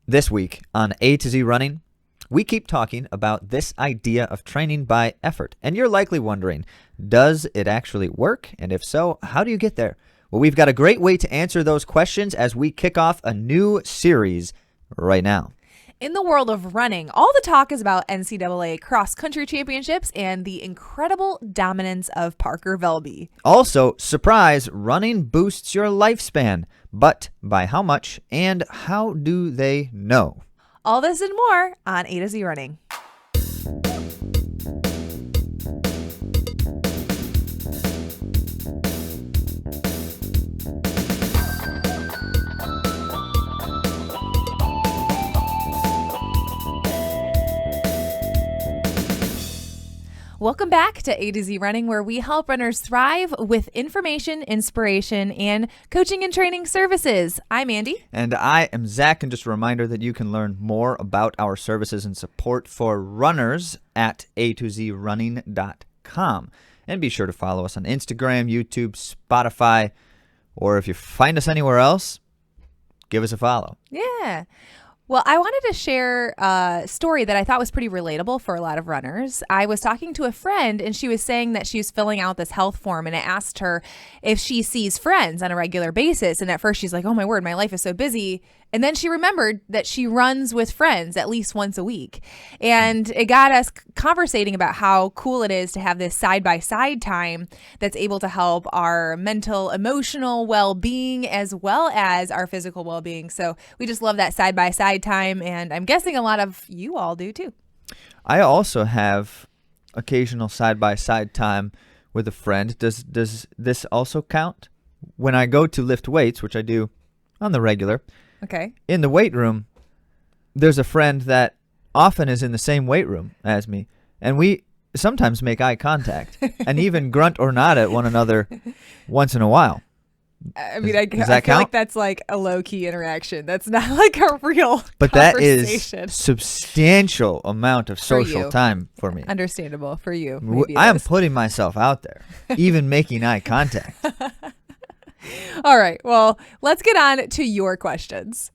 This week on A to Z Running, we keep talking about this idea of training by effort. And you're likely wondering, does it actually work? And if so, how do you get there? Well, we've got a great way to answer those questions as we kick off a new series right now. In the world of running, all the talk is about NCAA cross-country championships and the incredible dominance of Parker Valby. Also, surprise, running boosts your lifespan. But by how much and how do they know? All this and more on A to Z Running. Welcome back to A to Z Running, where we help runners thrive with information, inspiration, and coaching and training services. I'm Andy. And I am Zach. And just a reminder that you can learn more about our services and support for runners at AtoZrunning.com. And be sure to follow us on Instagram, YouTube, Spotify, or if you find us anywhere else, give us a follow. Yeah. Well, I wanted to share a story that I thought was pretty relatable for a lot of runners. I was talking to a friend, and she was saying that she was filling out this health form, and I asked her if she sees friends on a regular basis. And at first she's like, oh my word, my life is so busy. And then she remembered that she runs with friends at least once a week. And it got us conversating about how cool it is to have this side-by-side time that's able to help our mental, emotional well-being as well as our physical well-being. So we just love that side-by-side time, and I'm guessing a lot of you all do too. I also have occasional side-by-side time with a friend. Does this also count? When I go to lift weights, which I do on the regular, okay, in the weight room, there's a friend that often is in the same weight room as me, and we sometimes make eye contact and even grunt or nod at one another once in a while. I mean, I feel like that's like a low-key interaction. That's not like a real But that conversation. is substantial amount of social time for me. Understandable for you. Maybe I am putting myself out there, even making eye contact. All right. Well, let's get on to your questions.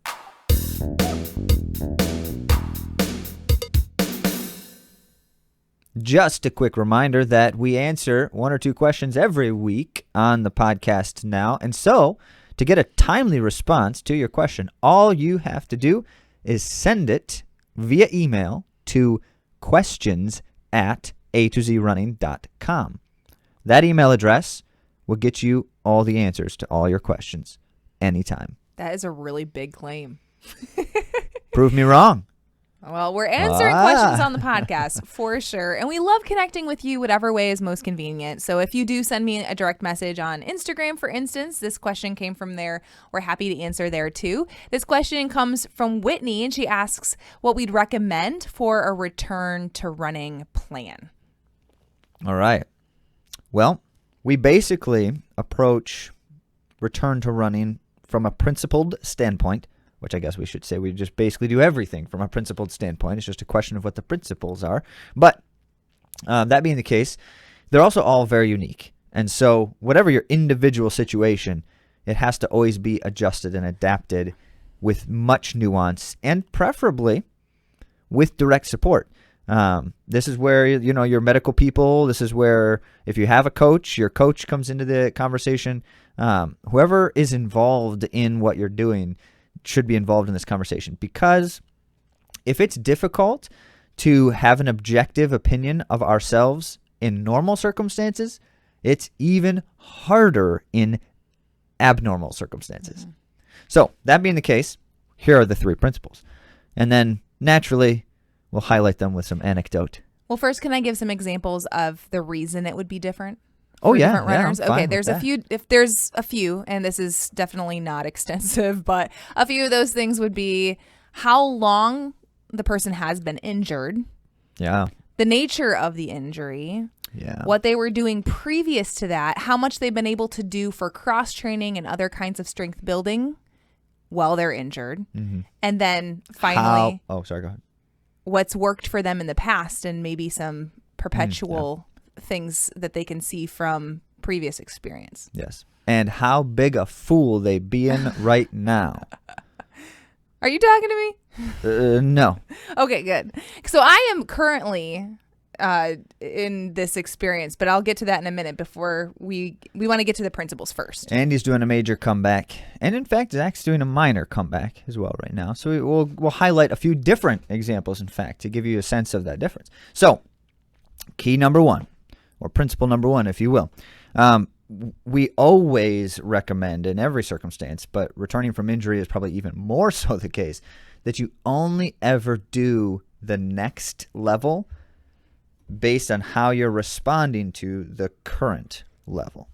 Just a quick reminder that we answer one or two questions every week on the podcast now. And so, to get a timely response to your question, all you have to do is send it via email to questions@atozrunning.com. That email address will get you all the answers to all your questions anytime. That is a really big claim. Prove me wrong. Well, we're answering questions on the podcast for sure. And we love connecting with you whatever way is most convenient. So if you do send me a direct message on Instagram, for instance, this question came from there. We're happy to answer there too. This question comes from Whitney, and she asks what we'd recommend for a return to running plan. All right. Well, we basically approach return to running from a principled standpoint, which I guess we should say we just basically do everything from a principled standpoint. It's just a question of what the principles are. But that being the case, they're also all very unique. And so whatever your individual situation, it has to always be adjusted and adapted with much nuance and preferably with direct support. This is where, your medical people, this is where if you have a coach, your coach comes into the conversation. Whoever is involved in what you're doing should be involved in this conversation, because if it's difficult to have an objective opinion of ourselves in normal circumstances, it's even harder in abnormal circumstances. Mm-hmm. So that being the case, here are the three principles. And then naturally, we'll highlight them with some anecdote. Well, first, can I give some examples of the reason it would be different? Oh, yeah. Different runners. Yeah, okay, there's a few. If there's a few, and this is definitely not extensive, but a few of those things would be how long the person has been injured. Yeah. The nature of the injury. Yeah. What they were doing previous to that, how much they've been able to do for cross training and other kinds of strength building while they're injured. Mm-hmm. And then finally, go ahead. What's worked for them in the past and maybe some perpetual things that they can see from previous experience. Yes. And how big a fool they being right now. Are you talking to me? No. Okay, good. So I am currently in this experience, but I'll get to that in a minute. Before we want to get to the principles first. Andy's doing a major comeback, and in fact, Zach's doing a minor comeback as well right now. So we'll highlight a few different examples, in fact, to give you a sense of that difference. So, key number one, or principle number one, if you will. We always recommend in every circumstance, but returning from injury is probably even more so the case, that you only ever do the next level based on how you're responding to the current level.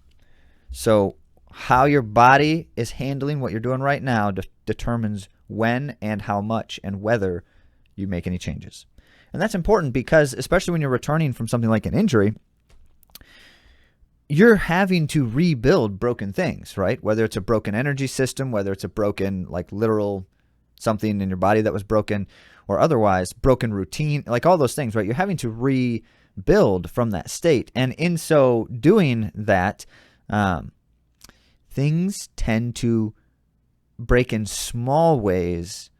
So how your body is handling what you're doing right now determines when and how much and whether you make any changes. And that's important because, especially when you're returning from something like an injury, you're having to rebuild broken things, right? Whether it's a broken energy system, whether it's a broken, like literal something in your body that was broken, or otherwise broken routine, like all those things, right? You're having to rebuild from that state. And in so doing that, things tend to break in small ways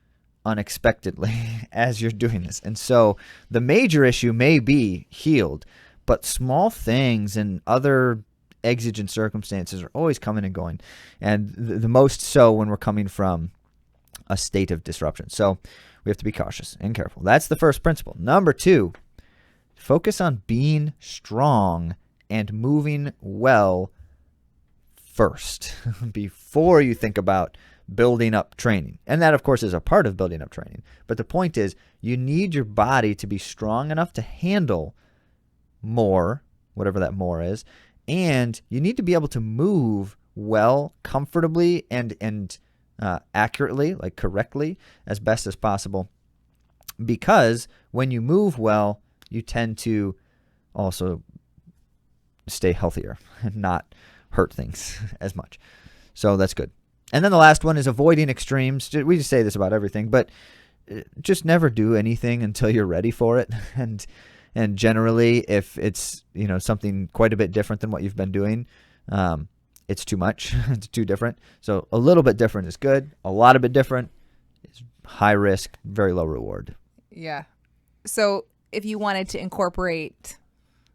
unexpectedly as you're doing this. And so the major issue may be healed, but small things and other exigent circumstances are always coming and going. And the most so when we're coming from a state of disruption. So we have to be cautious and careful. That's the first principle. Number two, focus on being strong and moving well first before you think about building up training. And that, of course, is a part of building up training. But the point is, you need your body to be strong enough to handle more, whatever that more is, and you need to be able to move well, comfortably, and accurately, like correctly, as best as possible. Because when you move well, you tend to also stay healthier and not hurt things as much. So that's good. And then the last one is avoiding extremes. We just say this about everything, but just never do anything until you're ready for it. And generally, if it's something quite a bit different than what you've been doing, it's too much. It's too different. So a little bit different is good. A lot of bit different is high risk, very low reward. Yeah. So if you wanted to incorporate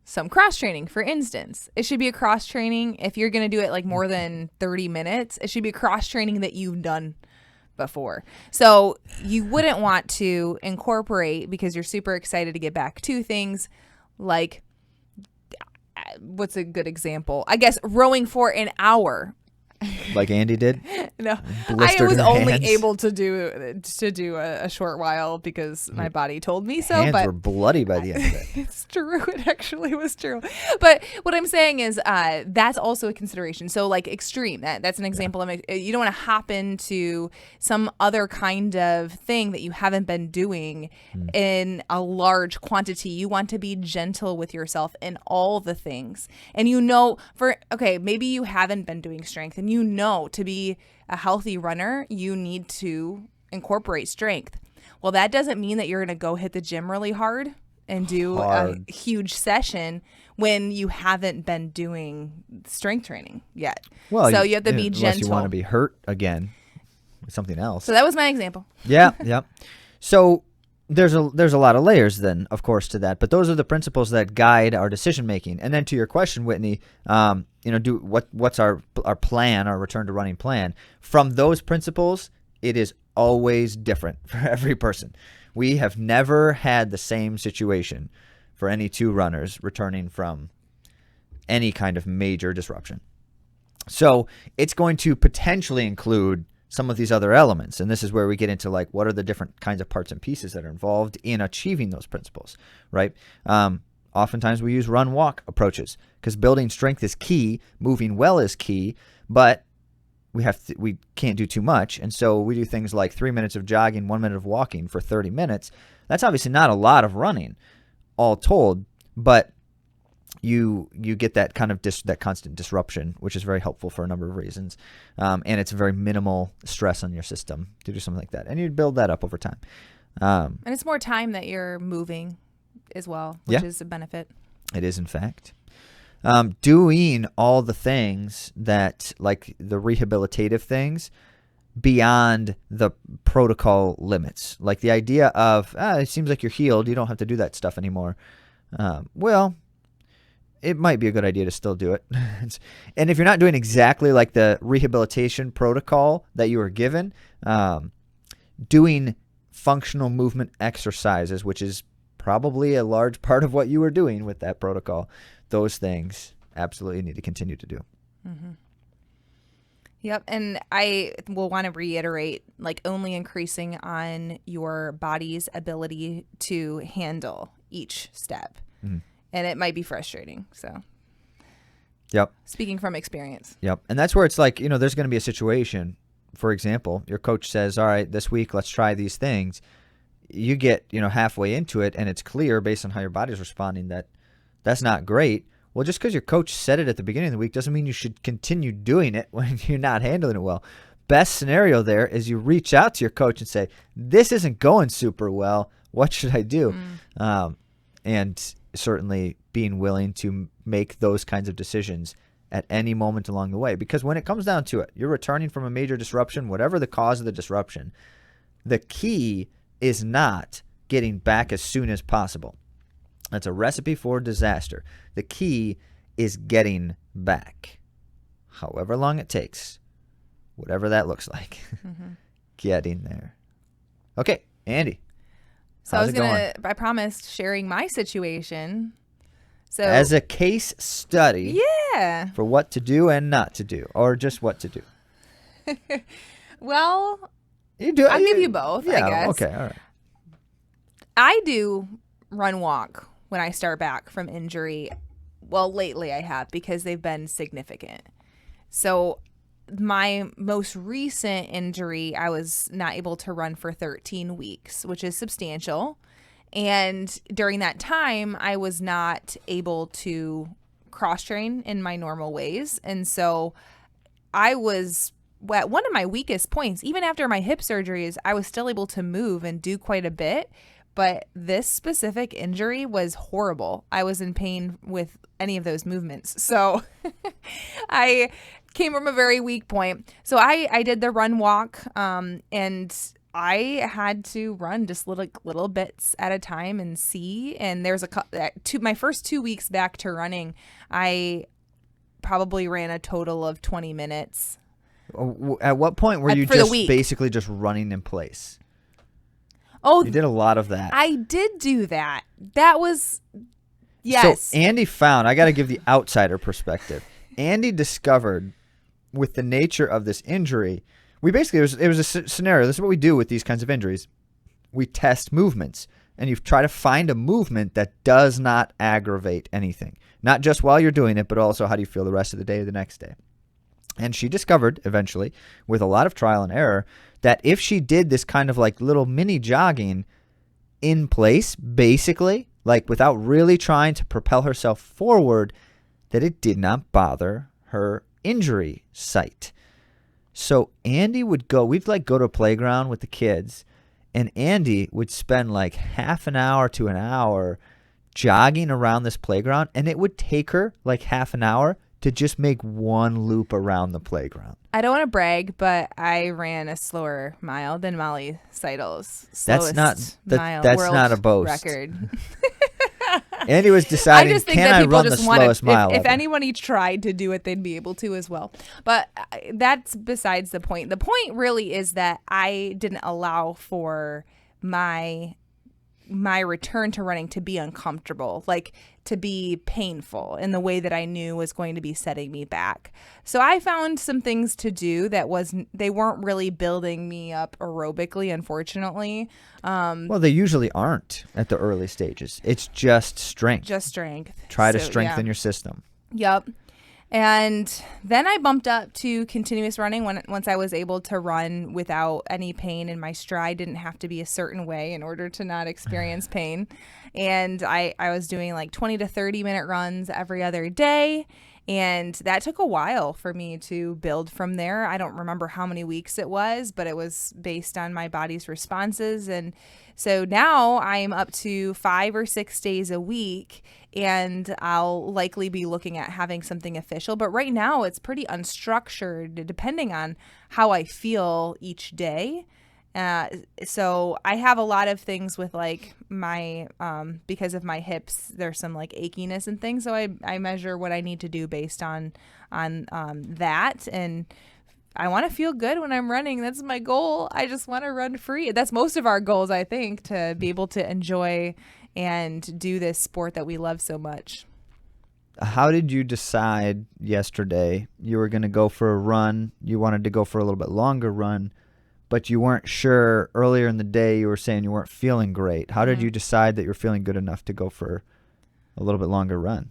some cross training, for instance, it should be a cross training. If you're going to do it like more than 30 minutes, it should be cross training that you've done before. So you wouldn't want to incorporate, because you're super excited to get back to things like, what's a good example? I guess rowing for an hour. Like Andy did? No, I was only able to do a short while because my body told me so. Hands but were bloody by the end of it. It's true. It actually was true. But what I'm saying is that's also a consideration. So like extreme, that's an example of it. You don't want to hop into some other kind of thing that you haven't been doing in a large quantity. You want to be gentle with yourself in all the things. And maybe you haven't been doing strength, and to be a healthy runner, you need to incorporate strength. Well, that doesn't mean that you're going to go hit the gym really hard and do a huge session when you haven't been doing strength training yet. Well, so you have to be gentle. Unless you want to be hurt again with something else. So that was my example. Yeah. So there's a lot of layers then, of course, to that. But those are the principles that guide our decision making. And then to your question, Whitney, what's our plan, our return to running plan? From those principles, it is always different for every person. We have never had the same situation for any two runners returning from any kind of major disruption. So it's going to potentially include some of these other elements. And this is where we get into like, what are the different kinds of parts and pieces that are involved in achieving those principles, right? Oftentimes we use run-walk approaches because building strength is key, moving well is key, but we can't do too much. And so we do things like 3 minutes of jogging, 1 minute of walking for 30 minutes. That's obviously not a lot of running all told, but you get that kind of that constant disruption, which is very helpful for a number of reasons. And it's a very minimal stress on your system to do something like that. And you build that up over time. And it's more time that you're moving as well, which is a benefit. It is, in fact. Doing all the things that, like the rehabilitative things, beyond the protocol limits. Like the idea of, it seems like you're healed, you don't have to do that stuff anymore. Well, it might be a good idea to still do it. And if you're not doing exactly like the rehabilitation protocol that you were given, doing functional movement exercises, which is probably a large part of what you were doing with that protocol, those things absolutely need to continue to do. Mm-hmm. Yep. And I will want to reiterate, like, only increasing on your body's ability to handle each step. Mm-hmm. And it might be frustrating. So, yep. Speaking from experience. Yep. And that's where it's like, there's going to be a situation, for example, your coach says, all right, this week, let's try these things. You get, halfway into it and it's clear based on how your body's responding that that's not great. Well, just because your coach said it at the beginning of the week doesn't mean you should continue doing it when you're not handling it well. Best scenario there is you reach out to your coach and say, this isn't going super well. What should I do? And certainly being willing to make those kinds of decisions at any moment along the way. Because when it comes down to it, you're returning from a major disruption, whatever the cause of the disruption, the key is not getting back as soon as possible. That's a recipe for disaster. The key is getting back. However long it takes, whatever that looks like, getting there. Okay, Andy. So I promised sharing my situation. So as a case study, yeah, for what to do and not to do, or just what to do. Well, I'll give you both, I guess. Okay, all right. I do run walk when I start back from injury. Well, lately I have, because they've been significant. So my most recent injury, I was not able to run for 13 weeks, which is substantial. And during that time, I was not able to cross-train in my normal ways. And so I was at one of my weakest points. Even after my hip surgeries, I was still able to move and do quite a bit. But this specific injury was horrible. I was in pain with any of those movements. So I came from a very weak point. So I did the run walk, and I had to run just little bits at a time and see. And there's my first 2 weeks back to running, I probably ran a total of 20 minutes. At what point were you just basically just running in place? Oh, you did a lot of that. I did do that. That was, yes. So Andy found, I got to give the outsider perspective. Andy discovered with the nature of this injury, it was a scenario. This is what we do with these kinds of injuries. We test movements, and you try to find a movement that does not aggravate anything. Not just while you're doing it, but also how do you feel the rest of the day or the next day. And she discovered eventually, with a lot of trial and error, that if she did this kind of like little mini jogging in place, basically, like without really trying to propel herself forward, that it did not bother her injury site. So Andy would we'd go to a playground with the kids, and Andy would spend like half an hour to an hour jogging around this playground, and it would take her like half an hour to just make one loop around the playground. I don't want to brag, but I ran a slower mile than Molly Seidel's that's not a boast. Record. Andy was deciding, I just think can that I people run the just want slowest mile? If anybody tried to do it, they'd be able to as well. But that's besides the point. The point really is that I didn't allow for my return to running to be uncomfortable, like to be painful in the way that I knew was going to be setting me back. So I found some things to do they weren't really building me up aerobically, unfortunately. Well, they usually aren't at the early stages. It's just strength. Try to strengthen your system. Yep. And then I bumped up to continuous running once I was able to run without any pain, and my stride didn't have to be a certain way in order to not experience pain. And I was doing like 20 to 30 minute runs every other day. And that took a while for me to build from there. I don't remember how many weeks it was, but it was based on my body's responses. And so now I'm up to 5 or 6 days a week, and I'll likely be looking at having something official. But right now it's pretty unstructured depending on how I feel each day. So I have a lot of things with like my, because of my hips, there's some like achiness and things. So I measure what I need to do based on that. And I want to feel good when I'm running. That's my goal. I just want to run free. That's most of our goals, I think, to be able to enjoy and do this sport that we love so much. How did you decide yesterday you were going to go for a run? You wanted to go for a little bit longer run, but you weren't sure. Earlier in the day you were saying you weren't feeling great. How did you decide that you're feeling good enough to go for a little bit longer run?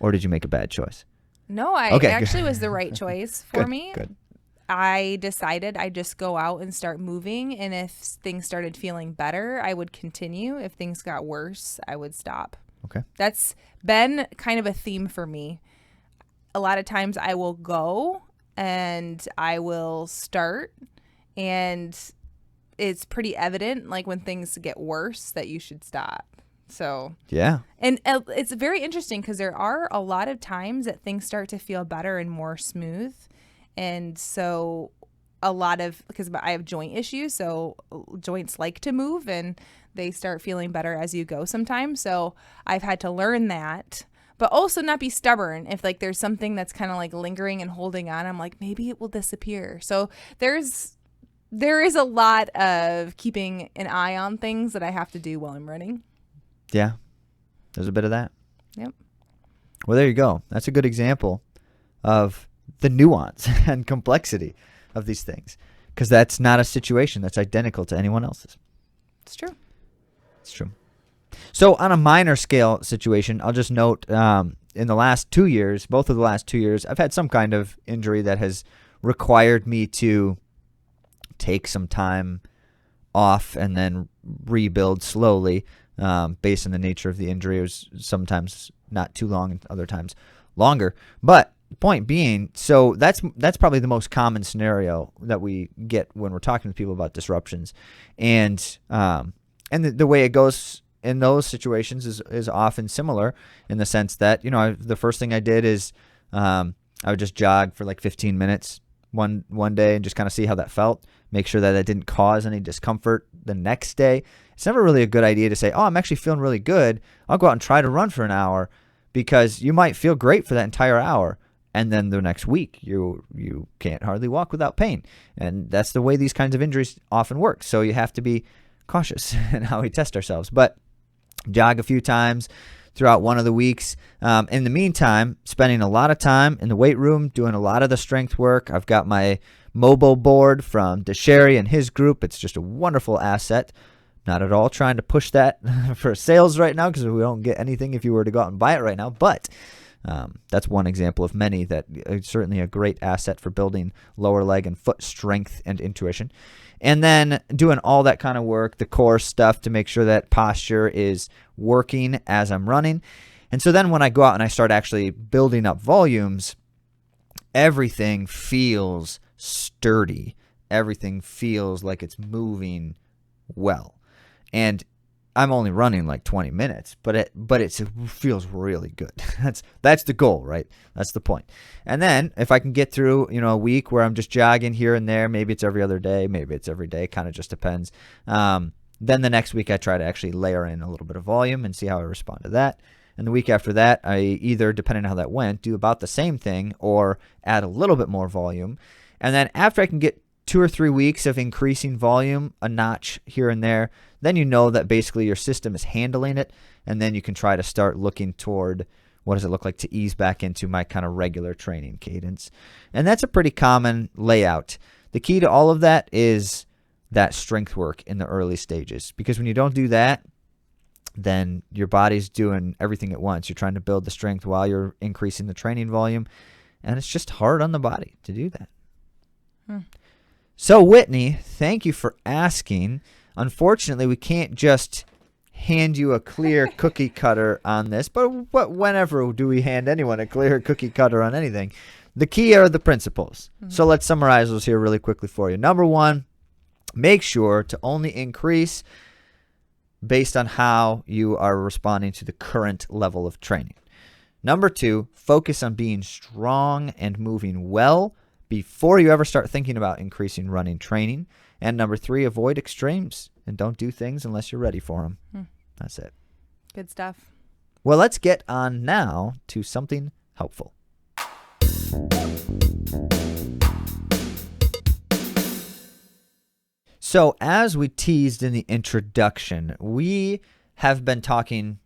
Or did you make a bad choice? No, it actually was the right choice for me. Good. I decided I'd just go out and start moving, and if things started feeling better, I would continue. If things got worse, I would stop. Okay. That's been kind of a theme for me. A lot of times I will go and I will start, and it's pretty evident, like when things get worse, that you should stop. So yeah, and it's very interesting because there are a lot of times that things start to feel better and more smooth, and so a lot of, because I have joint issues, so joints like to move and they start feeling better as you go sometimes. So I've had to learn that, but also not be stubborn. If like there's something that's kind of like lingering and holding on, I'm like, maybe it will disappear. So there is a lot of keeping an eye on things that I have to do while I'm running. Yeah, there's a bit of that. Yep. Well, there you go. That's a good example of the nuance and complexity of these things, because that's not a situation that's identical to anyone else's. It's true. It's true. So on a minor scale situation, I'll just note in the last 2 years, both of the last 2 years, I've had some kind of injury that has required me to take some time off and then rebuild slowly based on the nature of the injury. It was sometimes not too long and other times longer. But point being, so that's probably the most common scenario that we get when we're talking to people about disruptions. And the way it goes in those situations is often similar in the sense that, the first thing I did is I would just jog for like 15 minutes one day and just kind of see how that felt, make sure that it didn't cause any discomfort the next day. It's never really a good idea to say, oh, I'm actually feeling really good, I'll go out and try to run for an hour, because you might feel great for that entire hour, and then the next week you can't hardly walk without pain. And that's the way these kinds of injuries often work. So you have to be cautious in how we test ourselves. But jog a few times throughout one of the weeks. In the meantime, spending a lot of time in the weight room, doing a lot of the strength work. I've got my mobile board from DeSherry and his group. It's just a wonderful asset. Not at all trying to push that for sales right now, because we don't get anything if you were to go out and buy it right now. But that's one example of many that is certainly a great asset for building lower leg and foot strength and intuition. And then doing all that kind of work, the core stuff, to make sure that posture is working as I'm running. And so then when I go out and I start actually building up volumes, everything feels sturdy. Everything feels like it's moving well. And I'm only running like 20 minutes, but it feels really good. That's the goal, right? That's the point. And then if I can get through, a week where I'm just jogging here and there, maybe it's every other day, maybe it's every day, kind of just depends. Then the next week I try to actually layer in a little bit of volume and see how I respond to that. And the week after that, I either, depending on how that went, do about the same thing or add a little bit more volume. And then after I can get 2 or 3 weeks of increasing volume, a notch here and there, then you know that basically your system is handling it, and then you can try to start looking toward what does it look like to ease back into my kind of regular training cadence. And that's a pretty common layout. The key to all of that is that strength work in the early stages, because when you don't do that, then your body's doing everything at once. You're trying to build the strength while you're increasing the training volume, and it's just hard on the body to do that. So Whitney, thank you for asking. Unfortunately, we can't just hand you a clear cookie cutter on this, but whenever do we hand anyone a clear cookie cutter on anything? The key are the principles. Mm-hmm. So let's summarize those here really quickly for you. Number one, make sure to only increase based on how you are responding to the current level of training. Number two, focus on being strong and moving well before you ever start thinking about increasing running training. And number three, avoid extremes and don't do things unless you're ready for them. That's it. Good stuff. Well, let's get on now to something helpful. So as we teased in the introduction, we have been talking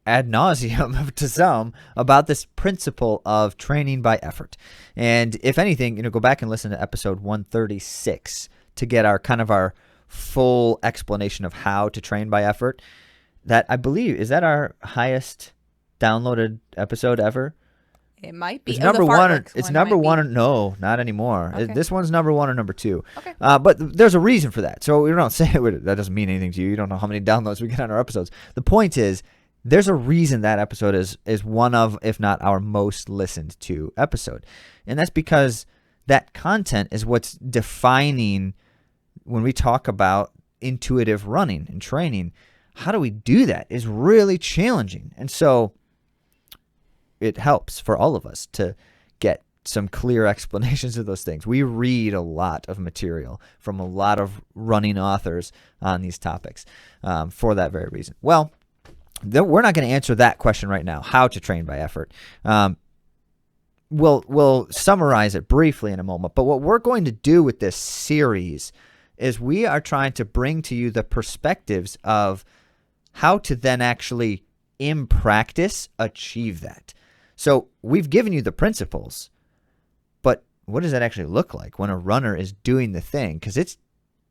ad nauseum to some about this principle of training by effort. And if anything, go back and listen to episode 136 to get our full explanation of how to train by effort. That, I believe, is that our highest downloaded episode ever? It might be. It's number one. It's number one. No, not anymore. Okay. This one's number one or number two. Okay. But there's a reason for that. So we don't say that doesn't mean anything to you. You don't know how many downloads we get on our episodes. The point is, there's a reason that episode is one of, if not our most listened to episode. And that's because that content is what's defining when we talk about intuitive running and training. How do we do that is really challenging. And so it helps for all of us to get some clear explanations of those things. We read a lot of material from a lot of running authors on these topics for that very reason. Well, we're not going to answer that question right now, how to train by effort. We'll summarize it briefly in a moment. But what we're going to do with this series is we are trying to bring to you the perspectives of how to then actually, in practice, achieve that. So we've given you the principles, but what does that actually look like when a runner is doing the thing? Because it's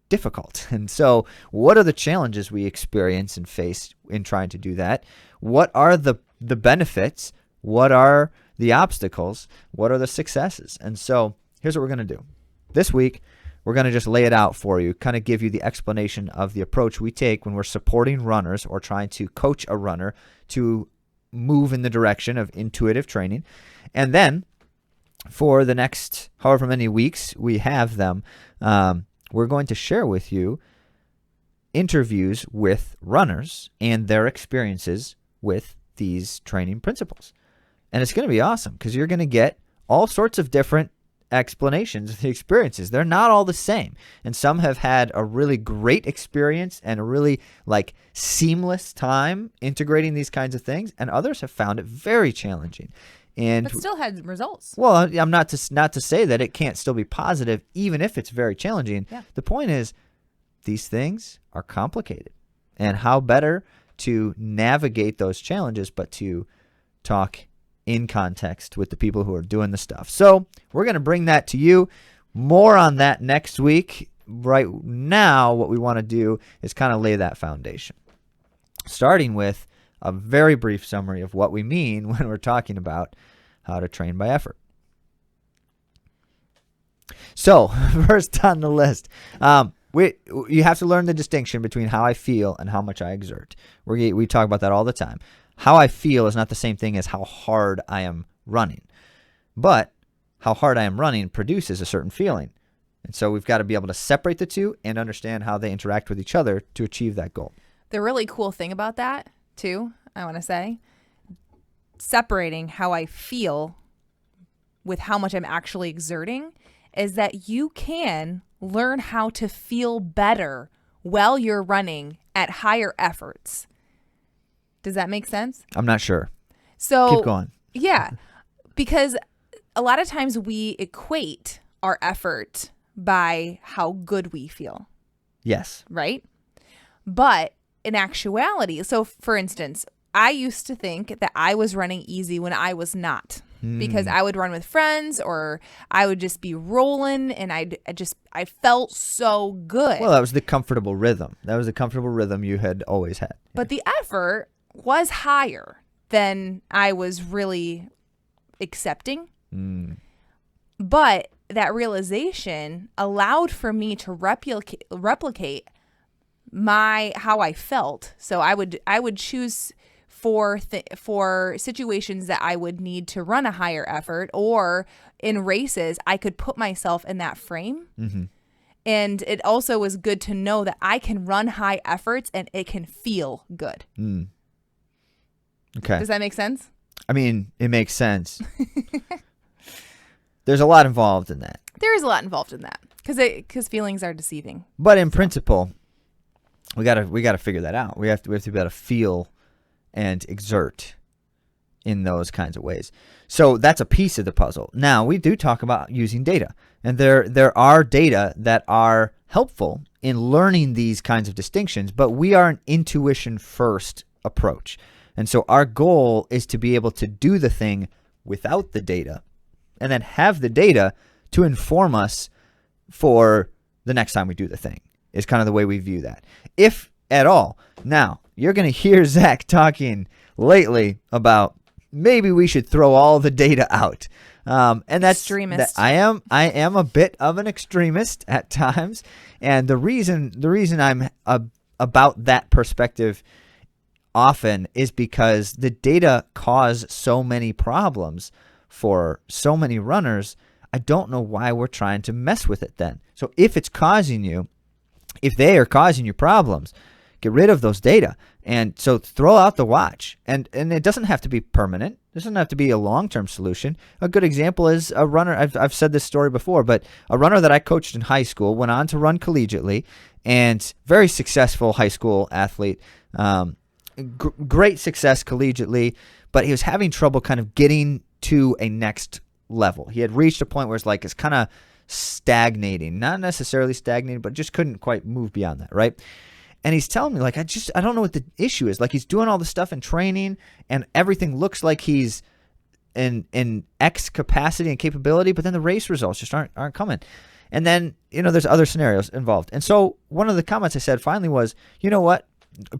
difficult. And so what are the challenges we experience and face in trying to do that? What are the benefits? What are the obstacles? What are the successes? And so here's what we're going to do. This week, we're going to just lay it out for you, kind of give you the explanation of the approach we take when we're supporting runners or trying to coach a runner to move in the direction of intuitive training. And then for the next however many weeks we have them, we're going to share with you interviews with runners and their experiences with these training principles. And it's going to be awesome because you're going to get all sorts of different explanations of the experiences. They're not all the same. And some have had a really great experience and a really seamless time integrating these kinds of things. And others have found it very challenging. But still had results. Well, I'm not to say that it can't still be positive, even if it's very challenging. Yeah. The point is, these things are complicated. And how better to navigate those challenges, but to talk in context with the people who are doing the stuff. So we're going to bring that to you. More on that next week. Right now, what we want to do is kind of lay that foundation, starting with a very brief summary of what we mean when we're talking about how to train by effort. So first on the list, you have to learn the distinction between how I feel and how much I exert. We talk about that all the time. How I feel is not the same thing as how hard I am running. But how hard I am running produces a certain feeling. And so we've got to be able to separate the two and understand how they interact with each other to achieve that goal. The really cool thing about that, too, I want to say, separating how I feel with how much I'm actually exerting, is that you can learn how to feel better while you're running at higher efforts. Does that make sense? I'm not sure. So keep going. Yeah, because a lot of times we equate our effort by how good we feel. Yes. Right? But in actuality, so for instance, I used to think that I was running easy when I was not. Because I would run with friends or I would just be rolling and I felt so good. Well, that was the comfortable rhythm. That was the comfortable rhythm you had always had. But the effort was higher than I was really accepting. But that realization allowed for me to replicate how I felt. So I would choose for situations that I would need to run a higher effort, or in races, I could put myself in that frame. Mm-hmm. And it also was good to know that I can run high efforts and it can feel good. Mm. Okay. Does that make sense? I mean, it makes sense. There's a lot involved in that. There is a lot involved in that because feelings are deceiving. But in principle, we gotta figure that out. We have to be able to feel and exert in those kinds of ways. So that's a piece of the puzzle. Now, we do talk about using data, and there are data that are helpful in learning these kinds of distinctions, but we are an intuition first approach. And so our goal is to be able to do the thing without the data, and then have the data to inform us for the next time we do the thing, is kind of the way we view that, if at all. Now, you're going to hear Zach talking lately about maybe we should throw all the data out. And that's extremist. I am a bit of an extremist at times. And the reason I'm about that perspective often is because the data cause so many problems for so many runners. I don't know why we're trying to mess with it then. So if they are causing you problems, get rid of those data. And so throw out the watch. And it doesn't have to be permanent. It doesn't have to be a long-term solution. A good example is a runner. I've said this story before, but a runner that I coached in high school went on to run collegiately, and very successful high school athlete. Great success collegiately, but he was having trouble kind of getting to a next level. He had reached a point where it's kind of stagnating, not necessarily stagnating, but just couldn't quite move beyond that, right? And he's telling me, like, I don't know what the issue is. Like, he's doing all the stuff in training, and everything looks like he's in X capacity and capability, but then the race results just aren't coming. And then, there's other scenarios involved. And so one of the comments I said finally was, you know what?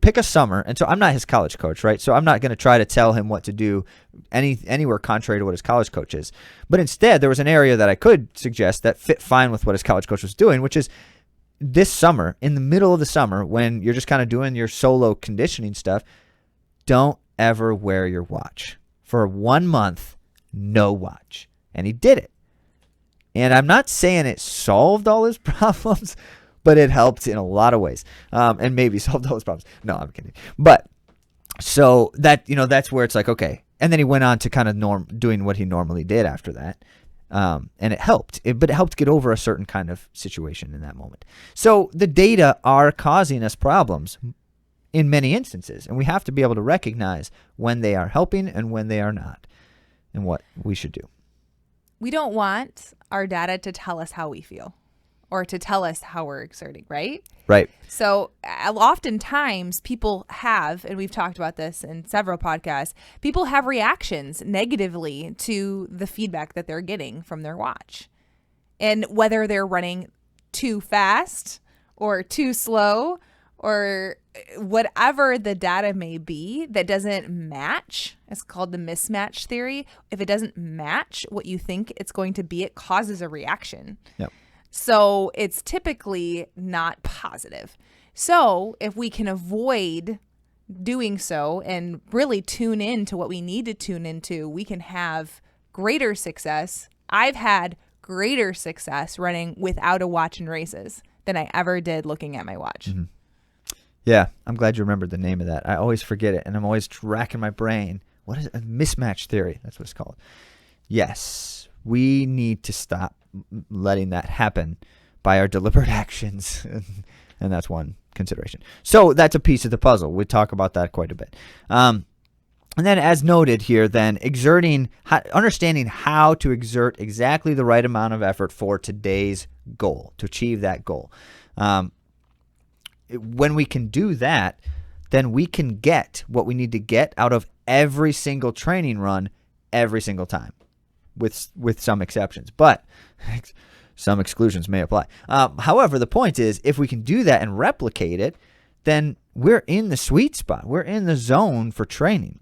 Pick a summer. And so I'm not his college coach, right? So I'm not going to try to tell him what to do anywhere contrary to what his college coach is. But instead, there was an area that I could suggest that fit fine with what his college coach was doing, which is this summer, in the middle of the summer, when you're just kind of doing your solo conditioning stuff, don't ever wear your watch. For 1 month, no watch. And he did it. And I'm not saying it solved all his problems, but it helped in a lot of ways, and maybe solved all his problems. No, I'm kidding. But so that, that's where it's like, okay. And then he went on to kind of doing what he normally did after that. And it helped. But it helped get over a certain kind of situation in that moment. So the data are causing us problems in many instances, and we have to be able to recognize when they are helping and when they are not, and what we should do. We don't want our data to tell us how we feel, or to tell us how we're exerting, right? Right. So oftentimes people have, and we've talked about this in several podcasts, people have reactions negatively to the feedback that they're getting from their watch. And whether they're running too fast or too slow or whatever the data may be that doesn't match, it's called the mismatch theory. If it doesn't match what you think it's going to be, it causes a reaction. Yep. So it's typically not positive. So if we can avoid doing so and really tune in to what we need to tune into, we can have greater success. I've had greater success running without a watch in races than I ever did looking at my watch. Mm-hmm. Yeah, I'm glad you remembered the name of that. I always forget it, and I'm always racking my brain. What is it? A mismatch theory. That's what it's called. Yes, we need to stop letting that happen by our deliberate actions, and that's one consideration. So that's a piece of the puzzle. We talk about that quite a bit. And then, as noted here, then understanding how to exert exactly the right amount of effort for today's goal, to achieve that goal. When we can do that, then we can get what we need to get out of every single training run every single time, with some exceptions. But some exclusions may apply. However, the point is, if we can do that and replicate it, then we're in the sweet spot. We're in the zone for training.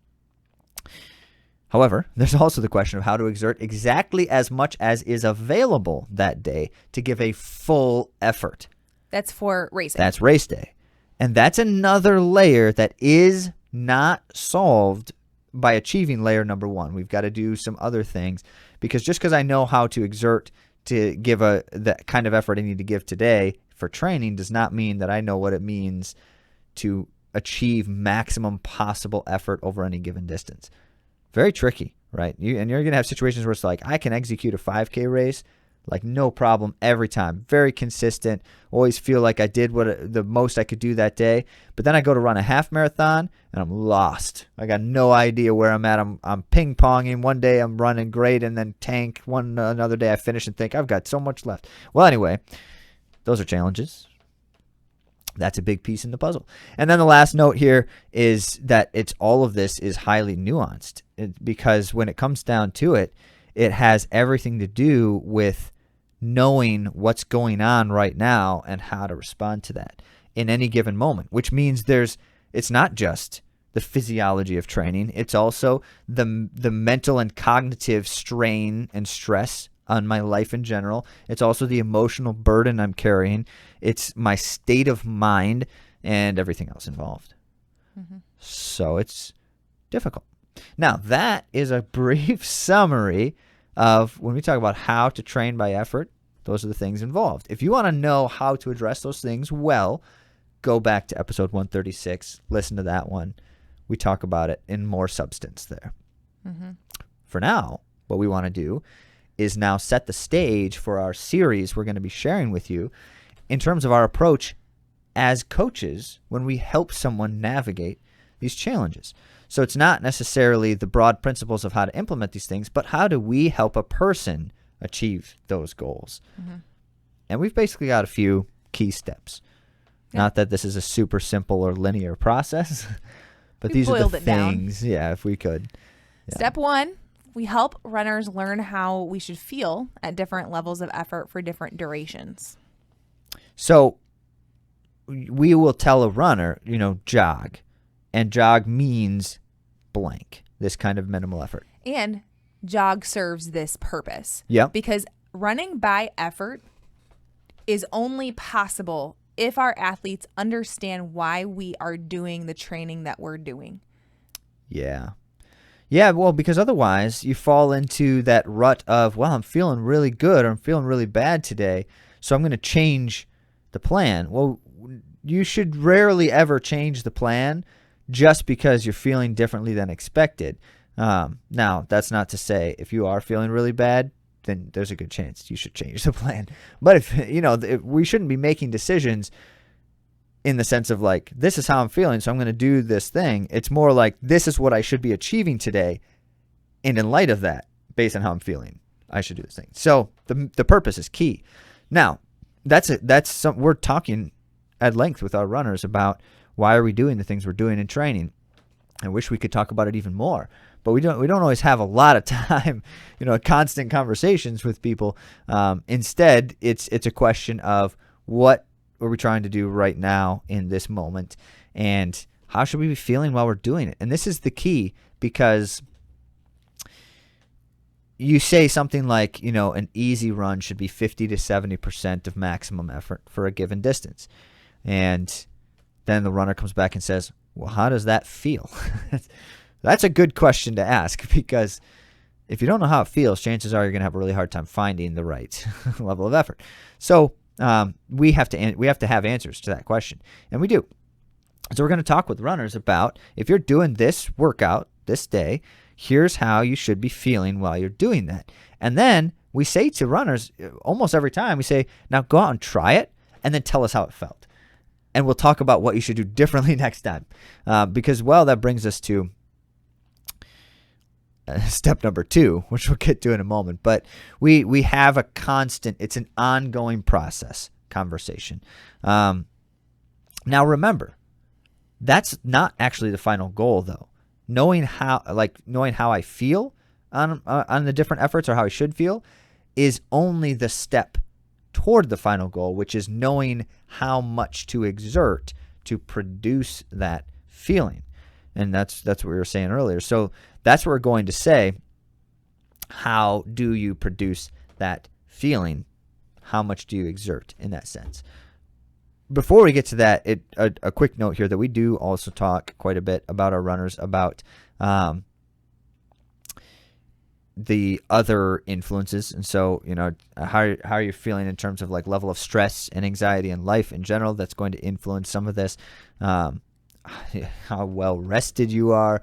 However, there's also the question of how to exert exactly as much as is available that day to give a full effort. That's for racing. That's race day. And that's another layer that is not solved by achieving layer number 1. We've got to do some other things, because just because I know how to exert to give the kind of effort I need to give today for training does not mean that I know what it means to achieve maximum possible effort over any given distance. Very tricky, right? You're going to have situations where it's like, I can execute a 5K race like no problem every time. Very consistent. Always feel like I did the most I could do that day. But then I go to run a half marathon and I'm lost. I got no idea where I'm at. I'm ping-ponging. One day I'm running great and then tank. Another day I finish and think I've got so much left. Well, anyway, those are challenges. That's a big piece in the puzzle. And then the last note here is that all of this is highly nuanced, because when it comes down to it, it has everything to do with knowing what's going on right now and how to respond to that in any given moment, which means it's not just the physiology of training. It's also the mental and cognitive strain and stress on my life in general. It's also the emotional burden I'm carrying. It's my state of mind and everything else involved. Mm-hmm. So it's difficult. Now, that is a brief summary of when we talk about how to train by effort. Those are the things involved. If you want to know how to address those things well, go back to episode 136. Listen to that one. We talk about it in more substance there. Mm-hmm. For now, what we want to do is now set the stage for our series we're going to be sharing with you in terms of our approach as coaches when we help someone navigate these challenges. So it's not necessarily the broad principles of how to implement these things, but how do we help a person achieve those goals? Mm-hmm. And we've basically got a few key steps. Yeah. Not that this is a super simple or linear process, but these are the things. Yeah, if we could. Yeah. Step 1, we help runners learn how we should feel at different levels of effort for different durations. So we will tell a runner, jog. And jog means blank, this kind of minimal effort. And jog serves this purpose. Yep. Because running by effort is only possible if our athletes understand why we are doing the training that we're doing. Yeah. Yeah, well, because otherwise you fall into that rut of, well, I'm feeling really good or I'm feeling really bad today, so I'm going to change the plan. Well, you should rarely ever change the plan just because you're feeling differently than expected. Now, that's not to say if you are feeling really bad, then there's a good chance you should change the plan. But if we shouldn't be making decisions in the sense of like, this is how I'm feeling, so I'm going to do this thing. It's more like, this is what I should be achieving today, and in light of that, based on how I'm feeling, I should do this thing. So the purpose is key. Now, we're talking at length with our runners about why are we doing the things we're doing in training. I wish we could talk about it even more, but we don't always have a lot of time, constant conversations with people. Instead, it's a question of what are we trying to do right now in this moment, and how should we be feeling while we're doing it? And this is the key, because you say something like, an easy run should be 50 to 70% of maximum effort for a given distance. And then the runner comes back and says, well, how does that feel? That's a good question to ask, because if you don't know how it feels, chances are you're going to have a really hard time finding the right level of effort. So we have to have answers to that question, and we do. So we're going to talk with runners about, if you're doing this workout this day, here's how you should be feeling while you're doing that. And then we say to runners almost every time, we say, now go out and try it, and then tell us how it felt. And we'll talk about what you should do differently next time. Because, well, that brings us to step number 2, which we'll get to in a moment. But we have a constant, it's an ongoing process, conversation. Now, remember, that's not actually the final goal, though. Knowing how I feel on the different efforts, or how I should feel, is only the step toward the final goal, which is knowing how much to exert to produce that feeling. And that's what we were saying earlier. So that's what we're going to say. How do you produce that feeling? How much do you exert in that sense? before we get to that, a quick note here that we do also talk quite a bit about our runners about the other influences. And so, how are you feeling in terms of like level of stress and anxiety in life in general that's going to influence some of this, how well rested you are,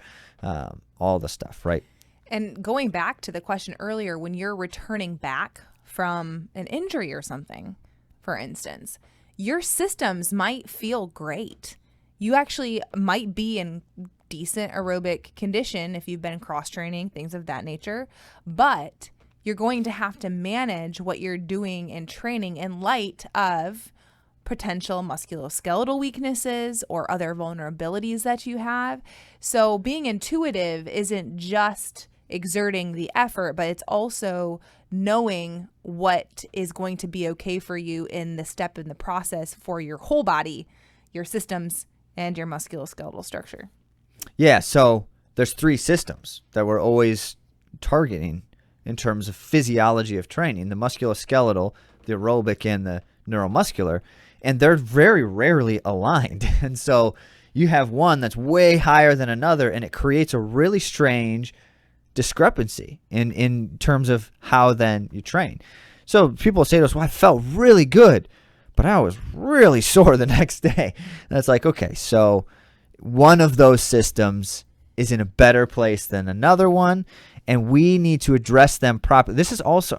all the stuff, right? And going back to the question earlier, when you're returning back from an injury or something, for instance, your systems might feel great. You actually might be in decent aerobic condition if you've been cross training, things of that nature, but you're going to have to manage what you're doing in training in light of potential musculoskeletal weaknesses or other vulnerabilities that you have. So being intuitive isn't just exerting the effort, but it's also knowing what is going to be okay for you in the step in the process for your whole body, your systems, and your musculoskeletal structure. Yeah, so there's 3 systems that we're always targeting in terms of physiology of training: the musculoskeletal, the aerobic, and the neuromuscular, and they're very rarely aligned. And so you have one that's way higher than another, and it creates a really strange discrepancy in terms of how then you train. So people say to us, well, I felt really good, but I was really sore the next day. And it's like, okay, so one of those systems is in a better place than another one, and we need to address them properly. This is also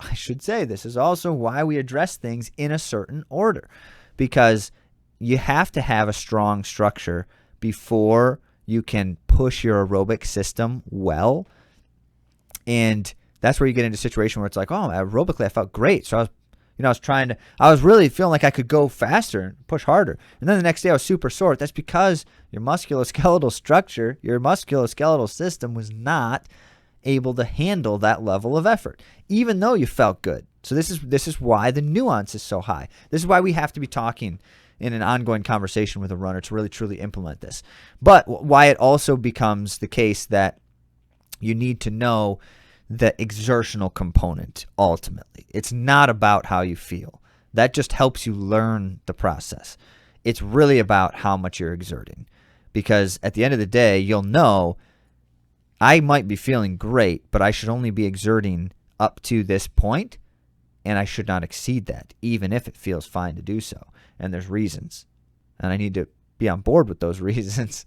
why we address things in a certain order, because you have to have a strong structure before you can push your aerobic system well. And that's where you get into a situation where it's like, oh, aerobically I felt great. So I was really feeling like I could go faster and push harder. And then the next day I was super sore. That's because your musculoskeletal structure, your musculoskeletal system was not able to handle that level of effort, even though you felt good. So this is why the nuance is so high. This is why we have to be talking in an ongoing conversation with a runner to really truly implement this. But why it also becomes the case that you need to know the exertional component ultimately. It's not about how you feel. That just helps you learn the process. It's really about how much you're exerting. Because at the end of the day, you'll know I might be feeling great, but I should only be exerting up to this point, and I should not exceed that, even if it feels fine to do so. And there's reasons. And I need to be on board with those reasons.